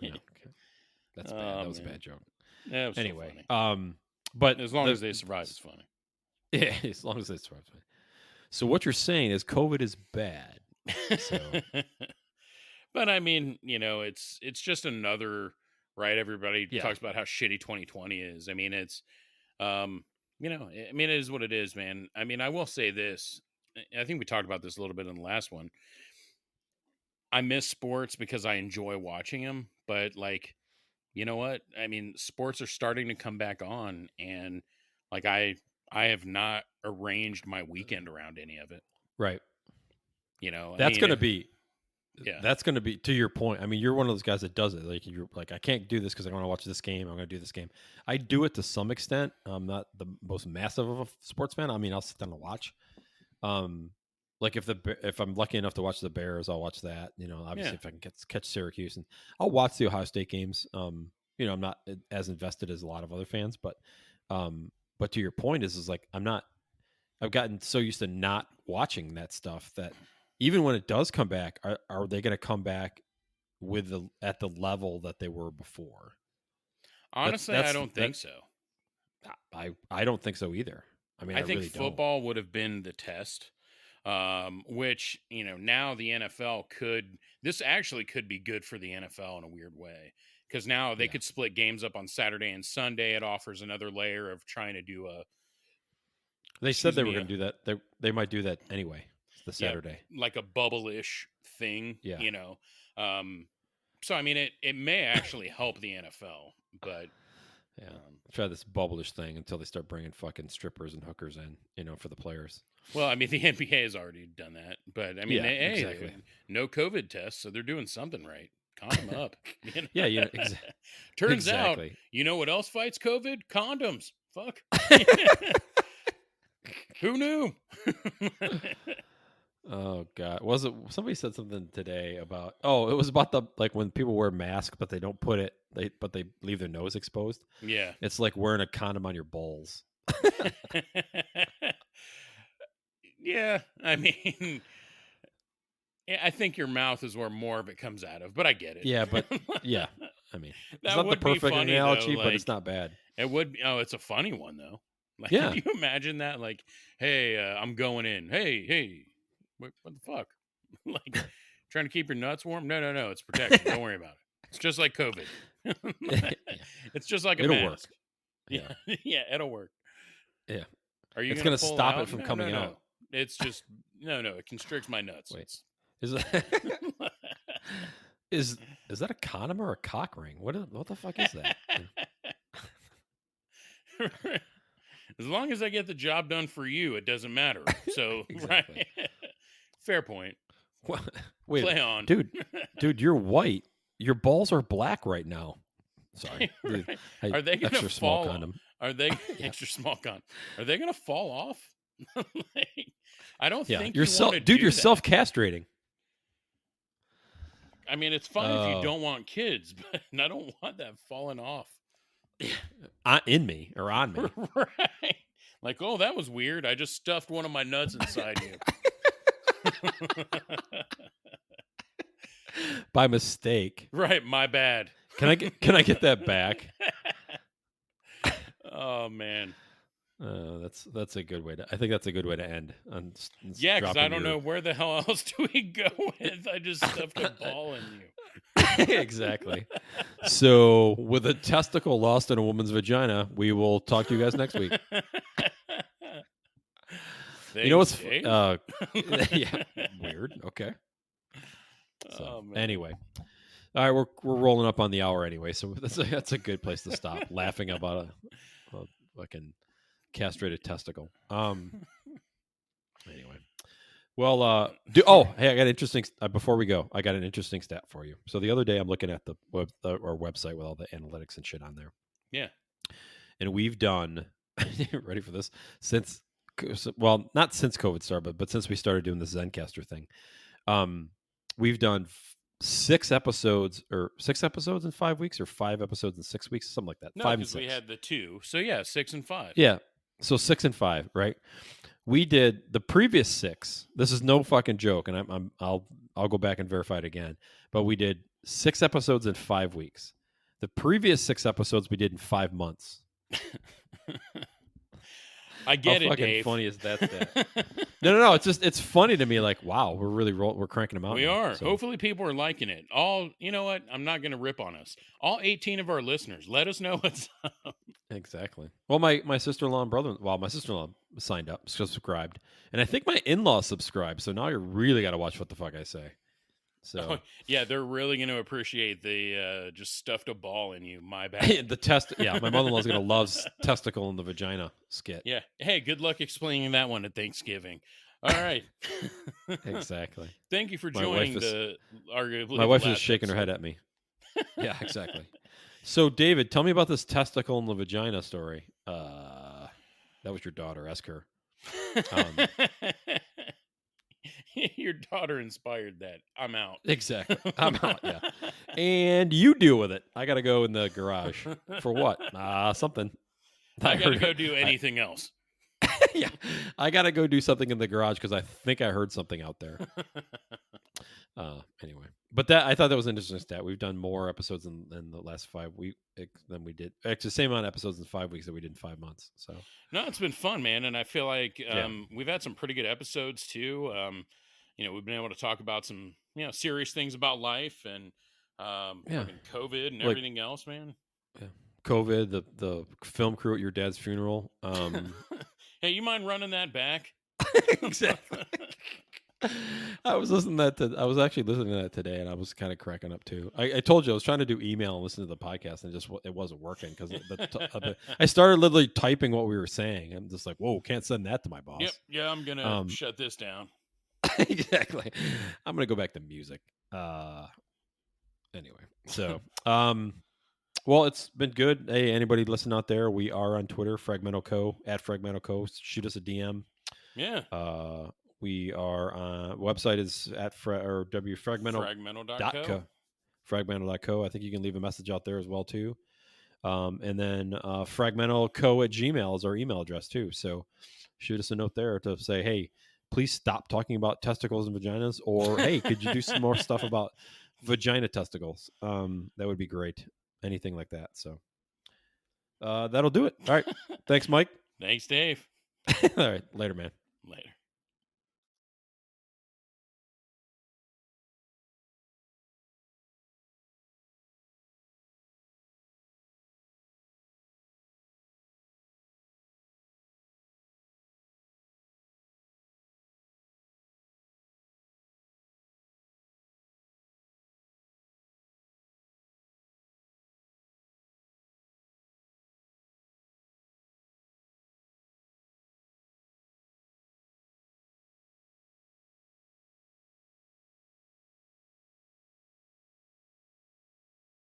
S2: No, okay. That's bad.
S1: Oh
S2: That was a
S1: man,
S2: bad joke.
S1: that was so
S2: Anyway,
S1: funny.
S2: but
S1: As long as they survive, it's funny.
S2: yeah, as long as they survive. So what you're saying is COVID is bad. So
S1: But I mean, it's just another right. Everybody
S2: yeah,
S1: talks about how shitty 2020 is. I mean, it's I mean, it is what it is, man. I mean, I will say this. I think we talked about this a little bit in the last one. I miss sports because I enjoy watching them, but like, you know what? I mean, sports are starting to come back on, and like I have not arranged my weekend around any of it.
S2: right.
S1: I
S2: That's
S1: mean,
S2: gonna be
S1: yeah,
S2: to your point. I mean, you're one of those guys that does it. Like you're like, I can't do this because I want to watch this game. I'm gonna do this game. I do it to some extent. I'm not the most massive of a sports fan. I mean, I'll sit down and watch. Um, like if I'm lucky enough to watch the Bears, I'll watch that. Obviously
S1: yeah.
S2: if I can catch Syracuse, and I'll watch the Ohio State games. I'm not as invested as a lot of other fans, but to your point is like I've gotten so used to not watching that stuff that even when it does come back, are they going to come back at the level that they were before.
S1: Honestly, I
S2: That's
S1: don't
S2: that
S1: think so.
S2: I don't think so either. I mean,
S1: I
S2: I
S1: think
S2: really don't.
S1: football would have been the test, which, now the NFL this actually could be good for the NFL in a weird way. Because now they
S2: Yeah.
S1: could split games up on Saturday and Sunday. It offers another layer of trying to do
S2: They said
S1: excuse
S2: they were
S1: me,
S2: going to do that. They might do that anyway. It's the
S1: yeah,
S2: Saturday.
S1: like a bubble-ish thing,
S2: Yeah.
S1: Um, so I mean, it may actually help the NFL, but
S2: Yeah.
S1: um,
S2: Try this bubblish thing until they start bringing fucking strippers and hookers in, for the players.
S1: well, I mean, the NBA has already done that, but I mean,
S2: Yeah,
S1: hey,
S2: exactly.
S1: no COVID tests, so they're doing something right. Condom up.
S2: Yeah,
S1: Turns out,
S2: exactly.
S1: you know what else fights COVID? Condoms. Fuck. Who knew?
S2: Oh god, was it somebody said something today about? Oh, it was about the like when people wear masks, but they don't put it. They leave their nose exposed.
S1: Yeah.
S2: It's like wearing a condom on your balls.
S1: Yeah, I mean, yeah, I think your mouth is where more of it comes out of, but I get it.
S2: Yeah, but yeah, I mean, it's
S1: That
S2: not the
S1: would be
S2: perfect
S1: funny though.
S2: analogy, but it's
S1: Like
S2: not bad.
S1: it would be. Oh, it's a funny one though. Like, could
S2: Yeah,
S1: you imagine that? Like, hey, I'm going in. Hey, what the fuck? Like, trying to keep your nuts warm? No, no, no. It's protection. Don't worry about it. It's just like COVID.
S2: yeah,
S1: It's just like a
S2: it'll work.
S1: mask. Yeah,
S2: Yeah,
S1: yeah, it'll work.
S2: yeah,
S1: Are you
S2: it's
S1: gonna
S2: gonna
S1: pull
S2: stop it
S1: out?
S2: from
S1: No, no,
S2: coming
S1: no.
S2: out.
S1: It's just no, no. It constricts my nuts.
S2: Wait,
S1: It's
S2: is that is is that a condom or a cock ring? What the fuck is that?
S1: as long as I get the job done for you, it doesn't matter. So,
S2: Exactly.
S1: right? Fair point.
S2: What? Wait,
S1: Play on.
S2: dude, you're white. Your balls are black right now. Sorry.
S1: Right.
S2: Hey,
S1: Are they gonna
S2: extra small
S1: fall?
S2: condom.
S1: Are they
S2: Yeah.
S1: extra small con? Are they gonna fall off? Like, I don't
S2: Yeah.
S1: think
S2: You're
S1: you want to
S2: dude,
S1: do
S2: you're
S1: that.
S2: self-castrating.
S1: I mean, it's fine if you
S2: Uh
S1: don't want kids, but I don't want that falling off.
S2: in me or on me.
S1: Right? Like, oh, that was weird. I just stuffed one of my nuts inside you.
S2: By mistake.
S1: Right, my bad.
S2: Can I get that back?
S1: Oh man.
S2: That's a good way to. I think that's a good way to end. On
S1: Yeah, because I
S2: dropping
S1: don't
S2: your
S1: know where the hell else do we go with. I just stuffed a ball in you.
S2: exactly. So, with a testicle lost in a woman's vagina, we will talk to you guys next week. You know what's
S1: Dave?
S2: yeah, weird. Okay. So,
S1: Oh man.
S2: anyway. All right, we're rolling up on the hour anyway, so that's a good place to stop laughing about a fucking castrated testicle. Anyway. Well, hey, I got an interesting. Before we go, I got an interesting stat for you. So the other day, I'm looking at our website with all the analytics and shit on there.
S1: Yeah.
S2: And we've done. Ready for this? Not since COVID started, but since we started doing the Zencaster thing, we've done 6 episodes in 5 weeks, or 5 episodes in 6 weeks, something like that.
S1: No,
S2: 5 and
S1: because
S2: 6.
S1: we had the 2. So yeah, 6 and 5.
S2: Yeah. So 6 and 5, right? We did the previous 6. This is no fucking joke, and I'll go back and verify it again. But we did 6 episodes in 5 weeks. The previous 6 episodes we did in 5 months.
S1: I get
S2: How
S1: it,
S2: fucking
S1: Dave.
S2: funny is that stat? No. It's funny to me. Like, wow, we're cranking them out.
S1: We
S2: now,
S1: are.
S2: so.
S1: Hopefully people are liking it. You know what? I'm not going to rip on us. All 18 of our listeners, let us know what's up.
S2: Exactly. Well, my sister-in-law and brother. Well, my sister-in-law signed up, subscribed, and I think my in-law subscribed. So now you really got to watch what the fuck I say. So
S1: Oh, yeah, they're really going to appreciate the just stuffed a ball in you. My bad.
S2: the test. Yeah, my mother-in-law's gonna love testicle in the vagina skit.
S1: Yeah. Hey, good luck explaining that one at Thanksgiving. All right.
S2: Exactly.
S1: Thank you for
S2: My
S1: joining
S2: wife
S1: the arguably.
S2: My
S1: the
S2: wife is
S1: last
S2: shaking her head
S1: episode.
S2: at me. Yeah, exactly. So, David, tell me about this testicle in the vagina story. That was your daughter. Ask her.
S1: Your daughter inspired that. I'm out.
S2: Exactly. I'm out. Yeah. And you deal with it. I got to go in the garage for what? Something.
S1: I got to
S2: heard-
S1: go do anything else.
S2: Yeah. I got to go do something in the garage because I think I heard something out there. Anyway, but that I thought that was an interesting stat. We've done more episodes in the last 5 weeks than we did. Actually, the same amount of episodes in 5 weeks that we did in 5 months. So
S1: No, it's been fun, man, and I feel like
S2: yeah,
S1: we've had some pretty good episodes too. We've been able to talk about some serious things about life and
S2: yeah,
S1: fucking COVID and
S2: like
S1: everything else, man.
S2: yeah. COVID, the film crew at your dad's funeral.
S1: Hey, you mind running that back?
S2: Exactly. I was actually listening to that today, and I was kind of cracking up too. I told you I was trying to do email and listen to the podcast, and it wasn't working because I started literally typing what we were saying. I'm just like, whoa, can't send that to my
S1: Yep.
S2: boss.
S1: Yeah, I'm gonna
S2: Um,
S1: shut this down.
S2: exactly. I'm gonna go back to music. Anyway, so well, it's been good. Hey, anybody listen out there? We are on Twitter, Fragmental Co at Fragmental Co. Shoot us a DM.
S1: Yeah.
S2: Uh, we are website is at
S1: Fragmental.co.
S2: wfragmental.co. Fragmental.co. I think you can leave a message out there as well too. And then fragmentalco at gmail is our email address too. So shoot us a note there to say, hey, please stop talking about testicles and vaginas, or hey, could you do some more stuff about vagina testicles? That would be great. Anything like that. So that'll do it. All right. Thanks, Mike.
S1: Thanks, Dave.
S2: All right. Later, man.